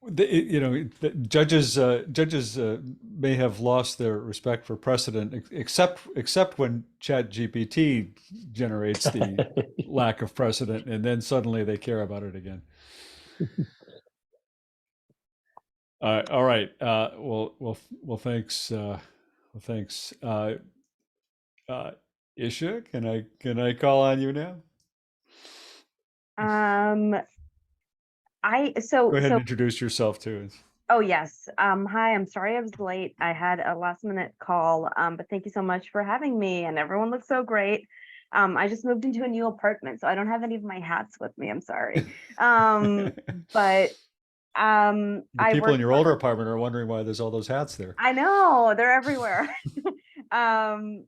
The judges may have lost their respect for precedent, except when ChatGPT generates the lack of precedent, and then suddenly they care about it again. All right. Well, thanks. Thanks. Isha, can I call on you now? Go ahead and introduce yourself too. Oh yes. Hi, I'm sorry I was late. I had a last minute call, but thank you so much for having me, and everyone looks so great. I just moved into a new apartment, so I don't have any of my hats with me. I'm sorry. But the people in your older apartment are wondering why there's all those hats there. I know, they're everywhere. I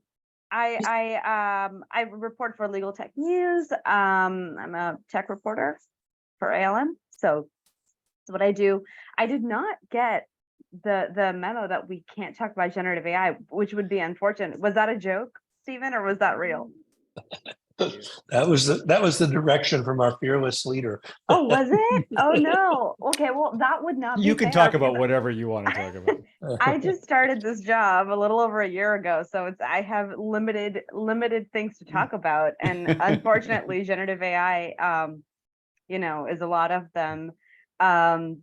report for Legal Tech News. I'm a tech reporter for ALM. So that's what I do. I did not get the memo that we can't talk about generative AI, which would be unfortunate. Was that a joke, Stephen, or was that real? That was the direction from our fearless leader. Oh, was it? Oh no. Okay, well, that would not be You can fair, talk about because whatever you want to talk about. I just started this job a little over a year ago, so I have limited things to talk about, and unfortunately, generative AI, is a lot of them. But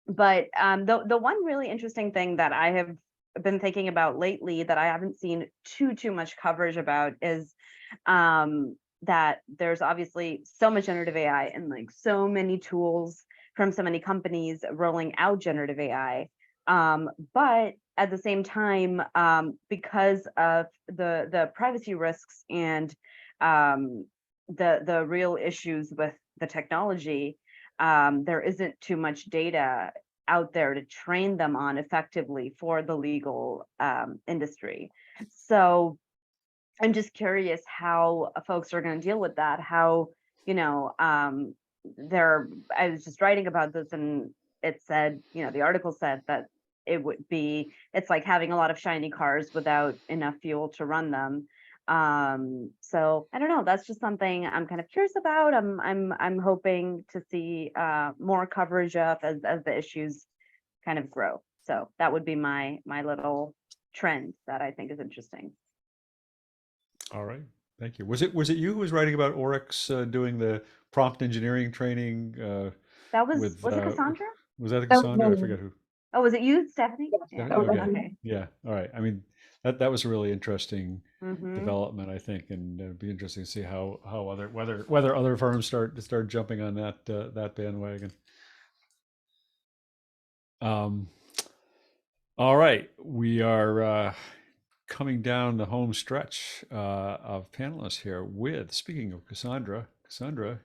the one really interesting thing that I have been thinking about lately that I haven't seen too much coverage about is that there's obviously so much generative AI and like so many tools from so many companies rolling out generative AI. But at the same time, because of the privacy risks and the real issues with the technology, there isn't too much data out there to train them on effectively for the legal industry. So I'm just curious how folks are going to deal with that. How, I was just writing about this, and it said, the article said that it's like having a lot of shiny cars without enough fuel to run them. So I don't know, that's just something I'm kind of curious about. I'm hoping to see more coverage of as the issues kind of grow. So that would be my little trend that I think is interesting. All right, thank you. Was it you who was writing about Oryx doing the prompt engineering training? That was it Cassandra? Was that Cassandra? I forget who. Oh, was it you, Stephanie? Yeah. Okay. Yeah. All right. I mean, that was a really interesting development, I think, and it'd be interesting to see how whether other firms start jumping on that bandwagon. All right, we are coming down the home stretch of panelists here with, speaking of Cassandra,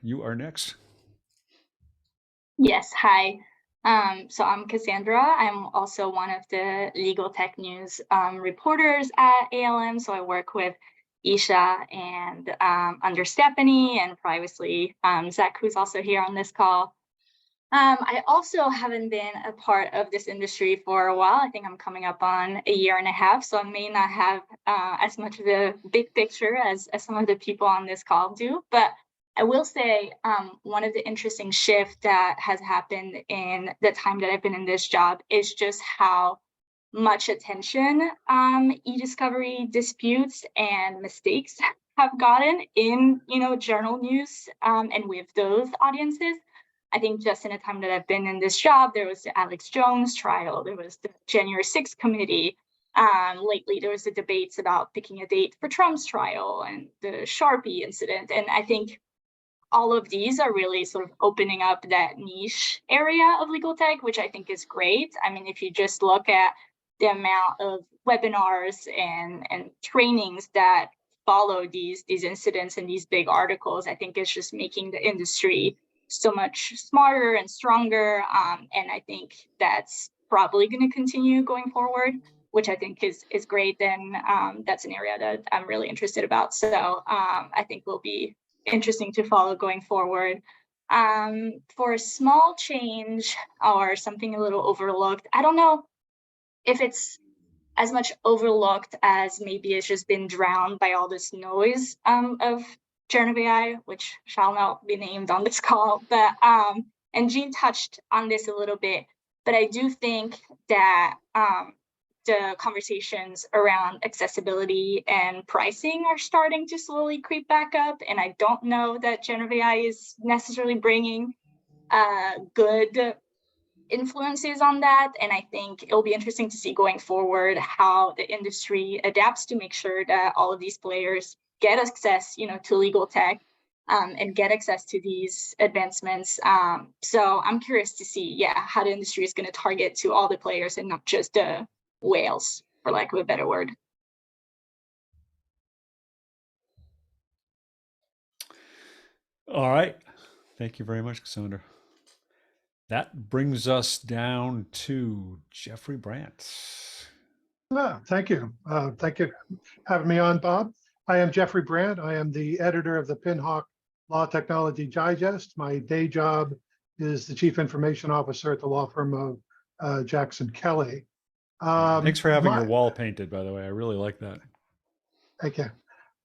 you are next. Yes, hi. So I'm Cassandra. I'm also one of the legal tech news reporters at ALM. So I work with Isha and under Stephanie, and previously Zach, who's also here on this call. I also haven't been a part of this industry for a while. I think I'm coming up on a year and a half, so I may not have as much of a big picture as some of the people on this call do. But I will say one of the interesting shifts that has happened in the time that I've been in this job is just how much attention e-discovery disputes and mistakes have gotten in, journal news and with those audiences. I think just in the time that I've been in this job, there was the Alex Jones trial, there was the January 6th committee. Lately, there was the debates about picking a date for Trump's trial and the Sharpie incident. And I think all of these are really sort of opening up that niche area of legal tech, which I think is great. I mean, if you just look at the amount of webinars and trainings that follow these incidents and these big articles, I think it's just making the industry so much smarter and stronger. And I think that's probably going to continue going forward, which I think is great. And that's an area that I'm really interested about. So I think will be interesting to follow going forward. For a small change or something a little overlooked, I don't know if it's as much overlooked as maybe it's just been drowned by all this noise of generative AI, which shall not be named on this call. But and Jean touched on this a little bit, but I do think that the conversations around accessibility and pricing are starting to slowly creep back up. And I don't know that generative AI is necessarily bringing good influences on that. And I think it'll be interesting to see going forward how the industry adapts to make sure that all of these players get access, to legal tech and get access to these advancements. So I'm curious to see, how the industry is going to target to all the players and not just the whales, for lack of a better word. All right. Thank you very much, Cassandra. That brings us down to Jeffrey Brandt. Thank you. Thank you for having me on, Bob. I am Jeffrey Brandt. I am the editor of the Pinhawk Law Technology Digest. My day job is the Chief Information Officer at the law firm of Jackson Kelly. Thanks for having your wall painted, by the way. I really like that. Thank you.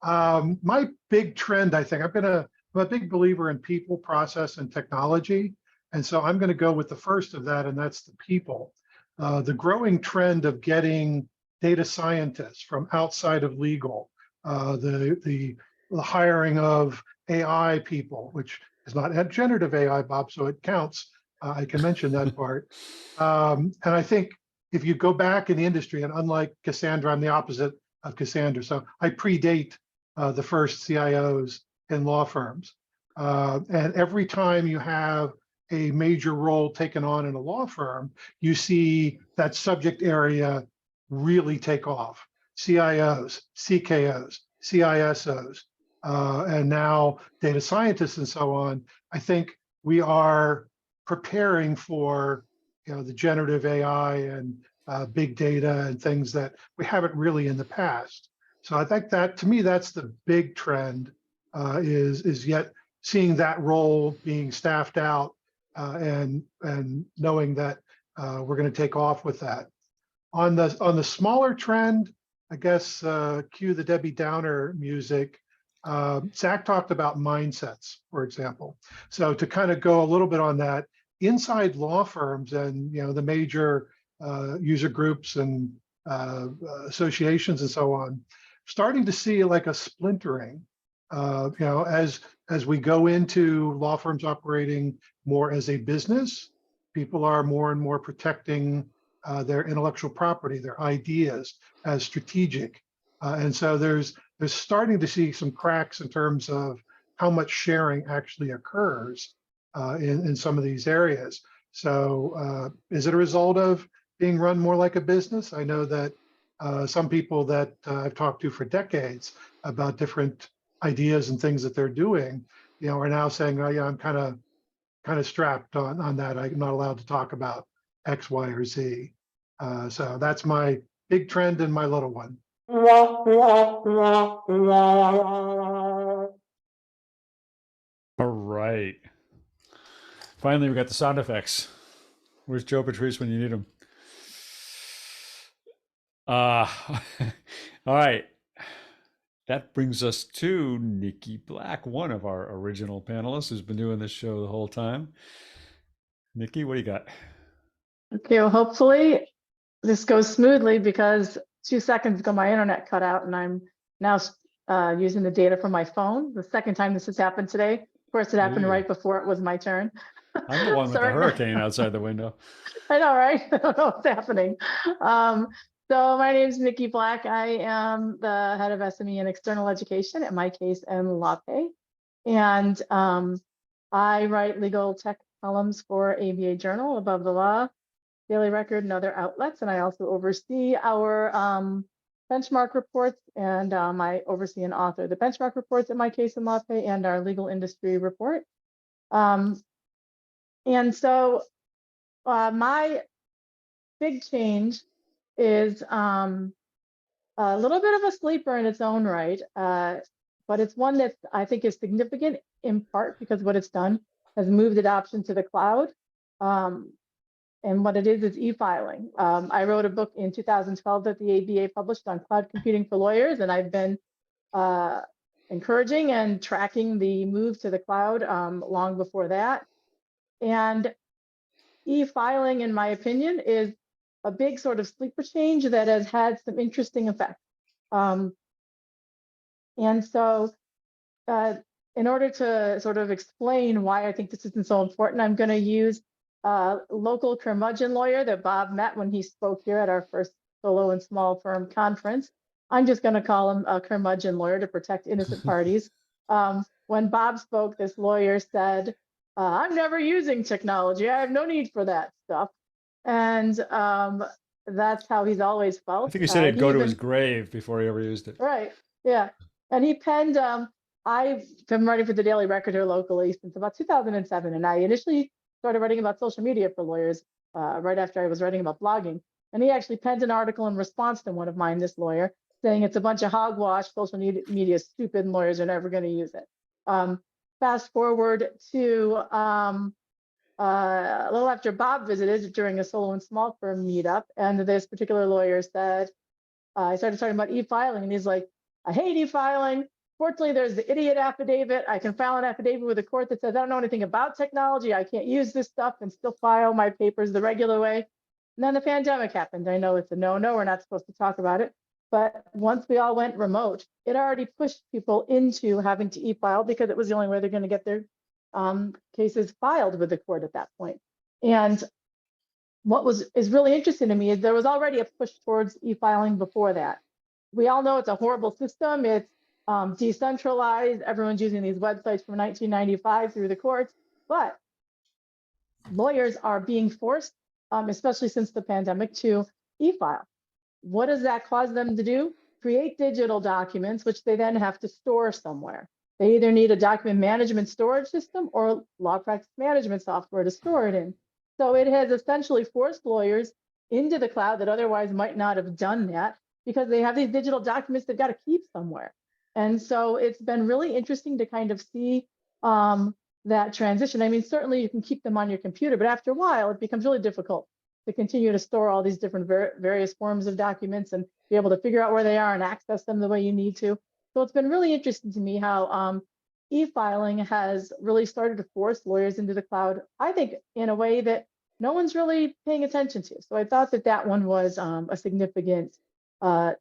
My big trend, I think, I'm a big believer in people, process, and technology. And so I'm going to go with the first of that, and that's the people. The growing trend of getting data scientists from outside of legal, the hiring of AI people, which is not generative AI, Bob, so it counts. I can mention that part. And I think if you go back in the industry, and unlike Cassandra, I'm the opposite of Cassandra. So I predate the first CIOs in law firms. And every time you have a major role taken on in a law firm, you see that subject area really take off. CIOs, CKOs, CISOs, and now data scientists and so on. I think we are preparing for the generative AI and big data and things that we haven't really in the past. So I think that, to me, that's the big trend, is yet seeing that role being staffed out and knowing that we're going to take off with that. On the smaller trend, I guess, cue the Debbie Downer music. Zach talked about mindsets, for example. So to kind of go a little bit on that, inside law firms and the major user groups and associations and so on, starting to see like a splintering. As we go into law firms operating more as a business, people are more and more protecting their intellectual property, their ideas as strategic. And so there's starting to see some cracks in terms of how much sharing actually occurs in some of these areas. So is it a result of being run more like a business. I know that some people that I've talked to for decades about different ideas and things that they're doing, are now saying, oh yeah, I'm kind of strapped on that. I'm not allowed to talk about X, Y, or Z. So that's my big trend and my little one. All right. Finally, we got the sound effects. Where's Joe Patrice when you need him? All right. That brings us to Niki Black, one of our original panelists who's been doing this show the whole time. Niki, what do you got? Okay, well, hopefully this goes smoothly because 2 seconds ago my internet cut out and I'm now using the data from my phone. The second time this has happened today. Of course, it happened right before it was my turn. I'm the one with the hurricane outside the window. I know, right? I don't know what's happening. So my name is Niki Black. I am the head of SME and external education at my case and LawPay. And I write legal tech columns for ABA Journal, Above the Law, Daily Record, and other outlets. And I also oversee our benchmark reports, and I oversee and author the benchmark reports at my case and LawPay and our legal industry report. And so my big change is a little bit of a sleeper in its own right, but it's one that I think is significant in part because what it's done has moved adoption to the cloud. And what it is e-filing. I wrote a book in 2012 that the ABA published on cloud computing for lawyers, and I've been encouraging and tracking the move to the cloud long before that. And e-filing, in my opinion, is a big sort of sleeper change that has had some interesting effects. And so in order to sort of explain why I think this isn't so important, I'm going to use a local curmudgeon lawyer that Bob met when he spoke here at our first solo and small firm conference. I'm just going to call him a curmudgeon lawyer to protect innocent parties. When Bob spoke, this lawyer said, I'm never using technology. I have no need for that stuff. And that's how he's always felt. I think he said he'd go to his grave before he ever used it. Right. Yeah. And he penned, I've been writing for the Daily Record here locally since about 2007. And I initially started writing about social media for lawyers right after I was writing about blogging. And he actually penned an article in response to one of mine, this lawyer, saying it's a bunch of hogwash, social media is stupid, and lawyers are never going to use it. Fast forward to a little after Bob visited during a solo and small firm meetup, and this particular lawyer said, I started talking about e-filing, and he's like, I hate e-filing. Fortunately, there's the idiot affidavit. I can file an affidavit with a court that says I don't know anything about technology. I can't use this stuff and still file my papers the regular way. And then the pandemic happened. I know it's a no-no. We're not supposed to talk about it. But once we all went remote, it already pushed people into having to e-file because it was the only way they're going to get their cases filed with the court at that point. And what is really interesting to me is there was already a push towards e-filing before that. We all know it's a horrible system. It's decentralized. Everyone's using these websites from 1995 through the courts, but lawyers are being forced, especially since the pandemic, to e-file. What does that cause them to do? Create digital documents, which they then have to store somewhere. They either need a document management storage system or law practice management software to store it in. So it has essentially forced lawyers into the cloud that otherwise might not have done that because they have these digital documents they've got to keep somewhere. And so it's been really interesting to kind of see that transition. I mean, certainly you can keep them on your computer, but after a while, it becomes really difficult to continue to store all these different various forms of documents and be able to figure out where they are and access them the way you need to. So it's been really interesting to me how e-filing has really started to force lawyers into the cloud, I think, in a way that no one's really paying attention to. So I thought that that one was a significant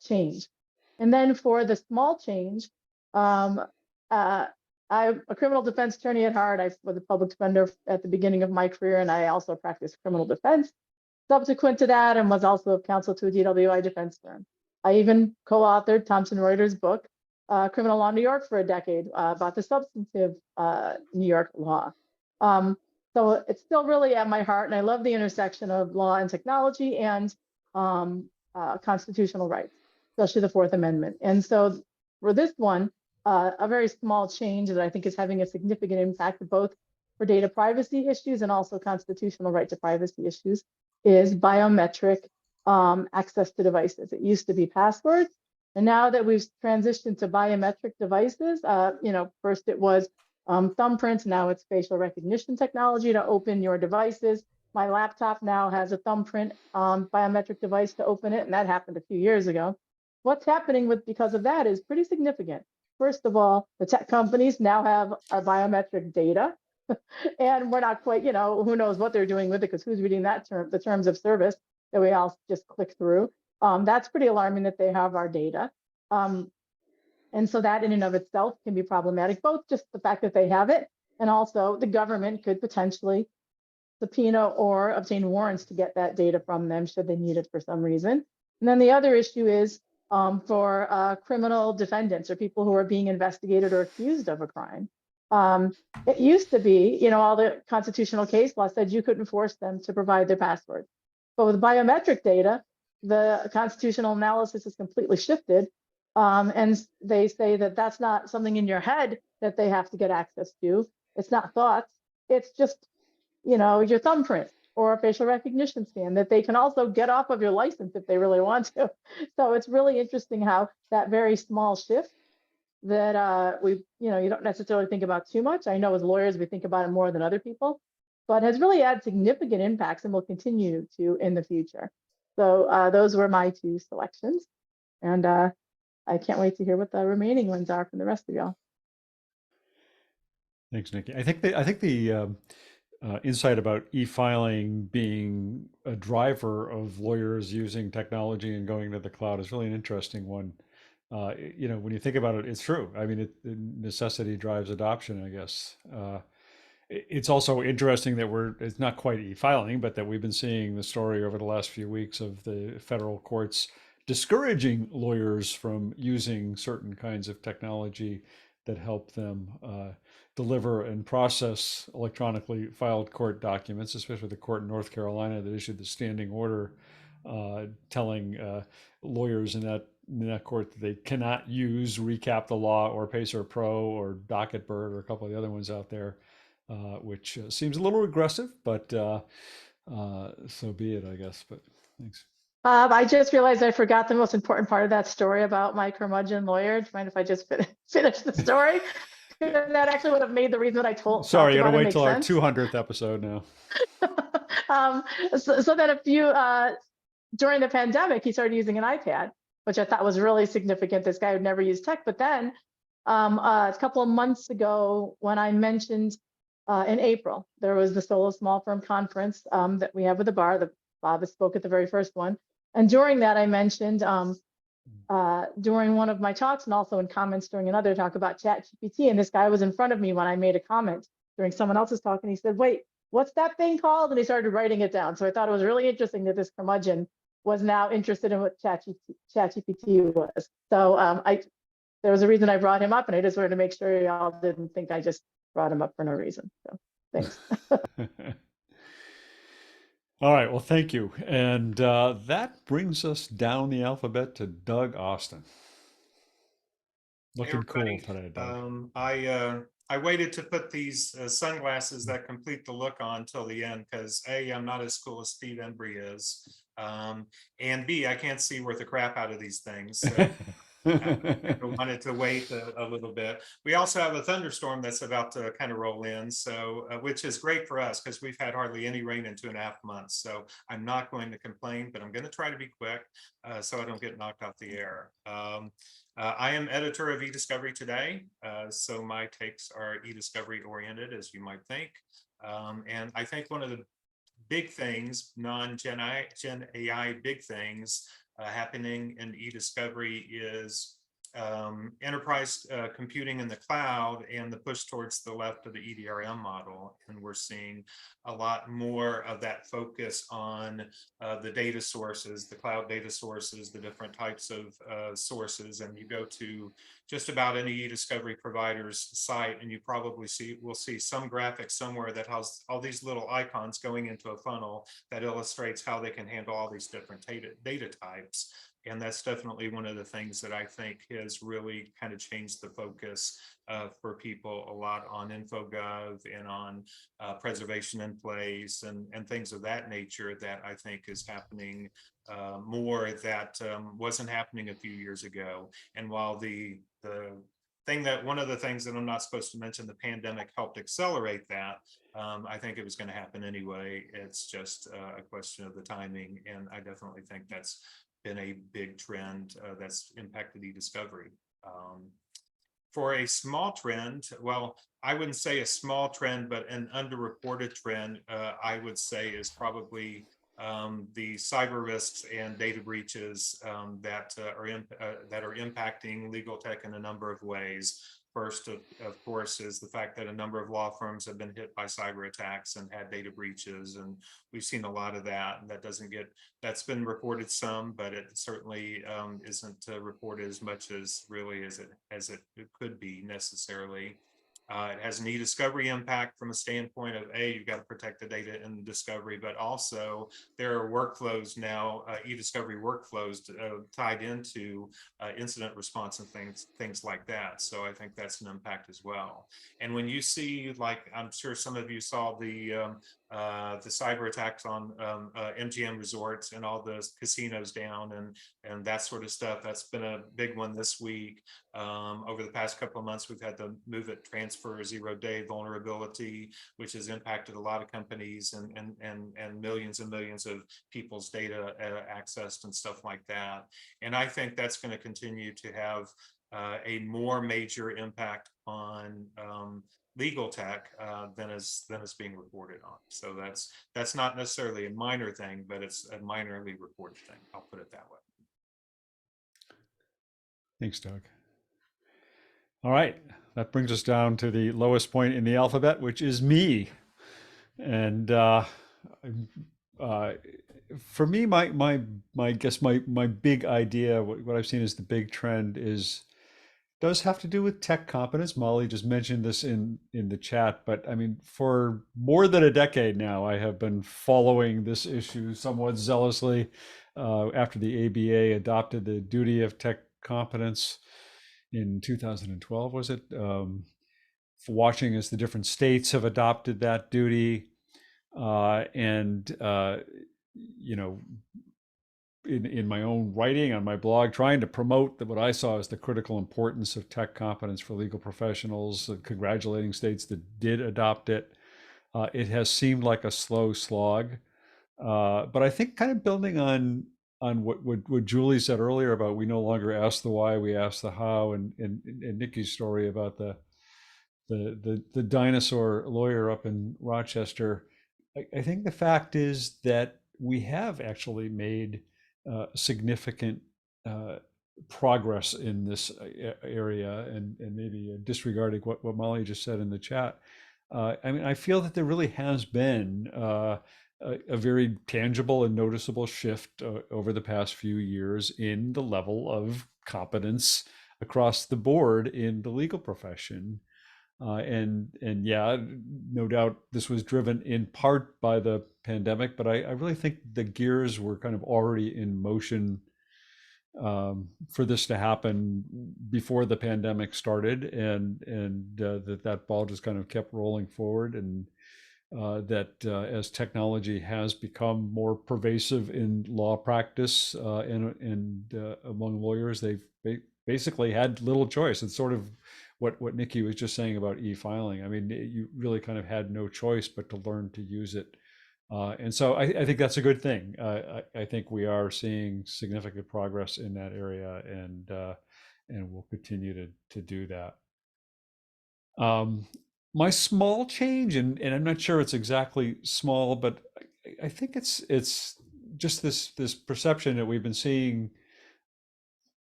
change. And then for the small change, I'm a criminal defense attorney at heart. I was a public defender at the beginning of my career, and I also practiced criminal defense subsequent to that, and was also counsel to a DWI defense firm. I even co-authored Thomson Reuters' book, Criminal Law New York, for a decade about the substantive New York law. So it's still really at my heart, and I love the intersection of law and technology and constitutional rights, especially the Fourth Amendment. And so for this one, a very small change that I think is having a significant impact both for data privacy issues and also constitutional right to privacy issues is biometric access to devices. It used to be passwords, and now that we've transitioned to biometric devices, first it was thumbprints, now it's facial recognition technology to open your devices. My laptop now has a thumbprint biometric device to open it, and that happened a few years ago. What's happening because of that is pretty significant. First of all, the tech companies now have our biometric data, and we're not quite, who knows what they're doing with it, because who's reading the terms of service that we all just click through. That's pretty alarming that they have our data. And so that in and of itself can be problematic, both just the fact that they have it, and also the government could potentially subpoena or obtain warrants to get that data from them should they need it for some reason. And then the other issue is for criminal defendants or people who are being investigated or accused of a crime. It used to be, all the constitutional case law said you couldn't force them to provide their passwords. But with biometric data, the constitutional analysis is completely shifted. And they say that that's not something in your head that they have to get access to. It's not thoughts. It's just, your thumbprint or a facial recognition scan that they can also get off of your license if they really want to. So it's really interesting how that very small shift that you don't necessarily think about too much. I know as lawyers, we think about it more than other people, but has really had significant impacts and will continue to in the future. So those were my two selections. And I can't wait to hear what the remaining ones are from the rest of y'all. Thanks, Nikki. I think the insight about e-filing being a driver of lawyers using technology and going to the cloud is really an interesting one. When you think about it, it's true. I mean, necessity drives adoption, I guess. It's also interesting that it's not quite e-filing, but that we've been seeing the story over the last few weeks of the federal courts discouraging lawyers from using certain kinds of technology that help them deliver and process electronically filed court documents, especially the court in North Carolina that issued the standing order telling lawyers in that court that they cannot use Recap the Law or Pacer Pro or Docket Bird or a couple of the other ones out there, which seems a little aggressive, but so be it, I guess. But thanks. I just realized I forgot the most important part of that story about my curmudgeon lawyer. Do you mind if I just finish the story? That actually would have made the reason I told. Sorry, you gotta wait till our 200th episode now. So then during the pandemic, he started using an iPad, which I thought was really significant. This guy would never use tech. But then a couple of months ago, when I mentioned in April, there was the Solo Small Firm Conference that we have with the bar. Bob spoke at the very first one. And during that, I mentioned during one of my talks and also in comments during another talk about ChatGPT. And this guy was in front of me when I made a comment during someone else's talk. And he said, wait, what's that thing called? And he started writing it down. So I thought it was really interesting that this curmudgeon was now interested in what ChatGPT was. So there was a reason I brought him up, and I just wanted to make sure y'all didn't think I just brought him up for no reason. So thanks. All right, well, thank you. And that brings us down the alphabet to Doug Austin. Looking cool today, Doug. I waited to put these sunglasses that complete the look on till the end because A, I'm not as cool as Steve Embry is, and B, I can't see worth a crap out of these things. So I wanted to wait a little bit. We also have a thunderstorm that's about to kind of roll in, so which is great for us because we've had hardly any rain in 2.5 months. So I'm not going to complain, but I'm going to try to be quick so I don't get knocked off the air. I am editor of eDiscovery Today, so my takes are eDiscovery oriented, as you might think. And I think one of the big things, non-Gen AI big things happening in eDiscovery is enterprise computing in the cloud and the push towards the left of the EDRM model. And we're seeing a lot more of that focus on the data sources, the cloud data sources, the different types of sources. And you go to just about any e-discovery provider's site, and you probably will see some graphic somewhere that has all these little icons going into a funnel that illustrates how they can handle all these different data types. And that's definitely one of the things that I think has really kind of changed the focus for people a lot on InfoGov and on preservation in place and things of that nature that I think is happening more that wasn't happening a few years ago. And while the thing that one of the things that I'm not supposed to mention, the pandemic helped accelerate that. I think it was going to happen anyway. It's just a question of the timing. And I definitely think that's been a big trend that's impacted e-discovery. For a small trend, well, I wouldn't say a small trend, but an underreported trend, I would say is probably the cyber risks and data breaches that are impacting legal tech in a number of ways. First, of course, is the fact that a number of law firms have been hit by cyber attacks and had data breaches, and we've seen a lot of that. And that's been reported some, but it certainly isn't reported as much as really as it could be necessarily. It has an e-discovery impact from a standpoint of you've got to protect the data in discovery, but also there are workflows now, e-discovery workflows tied into incident response and things like that. So I think that's an impact as well. And when you see, like, I'm sure some of you saw the cyber attacks on MGM resorts and all the casinos down and that sort of stuff. That's been a big one this week. Over the past couple of months, we've had the Move It Transfer 0-day vulnerability, which has impacted a lot of companies and millions of people's data accessed and stuff like that. And I think that's going to continue to have a more major impact on legal tech than is being reported on. So that's not necessarily a minor thing, but it's a minorly reported thing. I'll put it that way. Thanks, Doug. All right, that brings us down to the lowest point in the alphabet, which is me. And for me, my guess my big idea, what I've seen as the big trend does have to do with tech competence. Molly just mentioned this in the chat, but I mean, for more than a decade now, I have been following this issue somewhat zealously after the ABA adopted the duty of tech competence in 2012, was it? Watching as the different states have adopted that duty, you know, in my own writing on my blog, trying to promote what I saw as the critical importance of tech competence for legal professionals, congratulating states that did adopt it. It has seemed like a slow slog, but I think kind of building on what Julie said earlier about we no longer ask the why, we ask the how, and Niki's story about the dinosaur lawyer up in Rochester. I think the fact is that we have actually made significant progress in this area, and maybe disregarding what Molly just said in the chat. I mean, I feel that there really has been a very tangible and noticeable shift over the past few years in the level of competence across the board in the legal profession. And yeah, no doubt this was driven in part by the pandemic, but I really think the gears were kind of already in motion for this to happen before the pandemic started, and that ball just kind of kept rolling forward, and that as technology has become more pervasive in law practice and among lawyers, they've basically had little choice. It's sort of what Niki was just saying about e-filing. I mean, you really kind of had no choice but to learn to use it. And so I think that's a good thing. I think we are seeing significant progress in that area, and we'll continue to do that. My small change, and I'm not sure it's exactly small, but I think it's just this perception that we've been seeing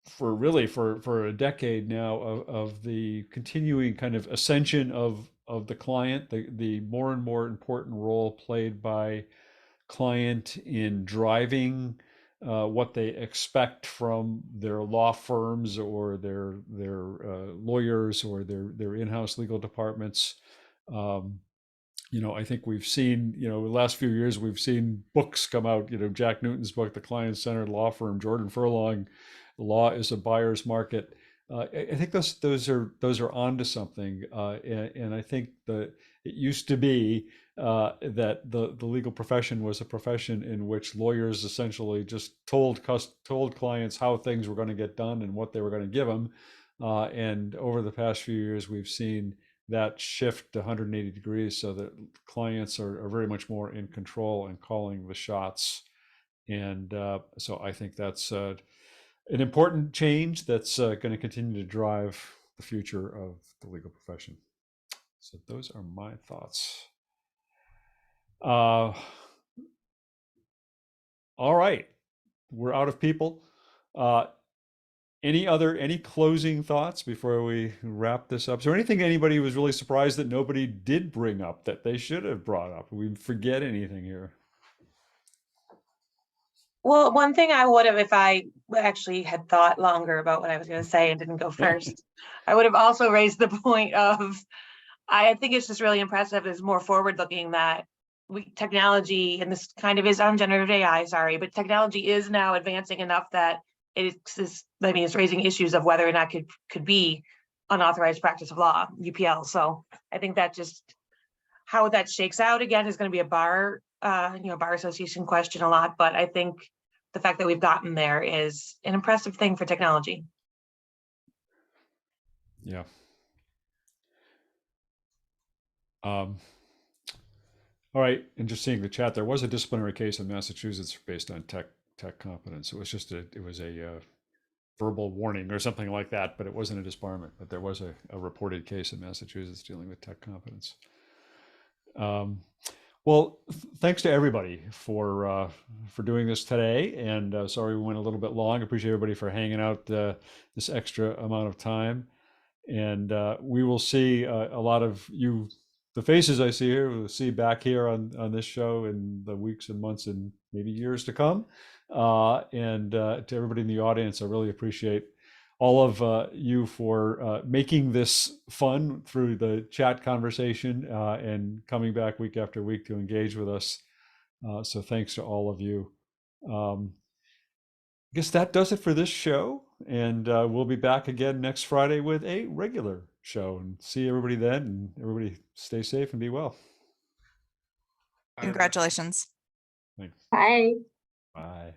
for a decade now of the continuing kind of ascension of the client, the more and more important role played by client in driving what they expect from their law firms or their lawyers or their in-house legal departments. I think we've seen, the last few years, we've seen books come out, Jack Newton's book, The Client-Centered Law Firm, Jordan Furlong, Law is a Buyer's Market. I think those are onto something. And I think that it used to be that the legal profession was a profession in which lawyers essentially just told clients how things were going to get done and what they were going to give them. And over the past few years, we've seen that shift 180 degrees so that clients are very much more in control and calling the shots. And so I think that's an important change that's going to continue to drive the future of the legal profession. So those are my thoughts. All right, we're out of people. Any closing thoughts before we wrap this up? Is there anything anybody was really surprised that nobody did bring up that they should have brought up? We forget anything here? Well, one thing I would have, if I actually had thought longer about what I was going to say and didn't go first, I would have also raised the point of, I think it's just really impressive, is more forward looking that technology, and this kind of is on generative AI, sorry, but technology is now advancing enough that it's raising issues of whether or not could be unauthorized practice of law, UPL. So I think that just how that shakes out again is going to be a bar association question a lot, but I think the fact that we've gotten there is an impressive thing for technology. Yeah. All right, and just seeing the chat, there was a disciplinary case in Massachusetts based on tech competence. It was just a verbal warning or something like that, but it wasn't a disbarment. But there was a reported case in Massachusetts dealing with tech competence. Well, thanks to everybody for doing this today. And sorry we went a little bit long. Appreciate everybody for hanging out this extra amount of time. And we will see a lot of you. The faces I see here, we'll see back here on this show in the weeks and months and maybe years to come. And to everybody in the audience, I really appreciate all of you for making this fun through the chat conversation and coming back week after week to engage with us. So thanks to all of you. I guess that does it for this show. And we'll be back again next Friday with a regular show, and see everybody then, and everybody stay safe and be well. Congratulations. Thanks. Bye. Bye.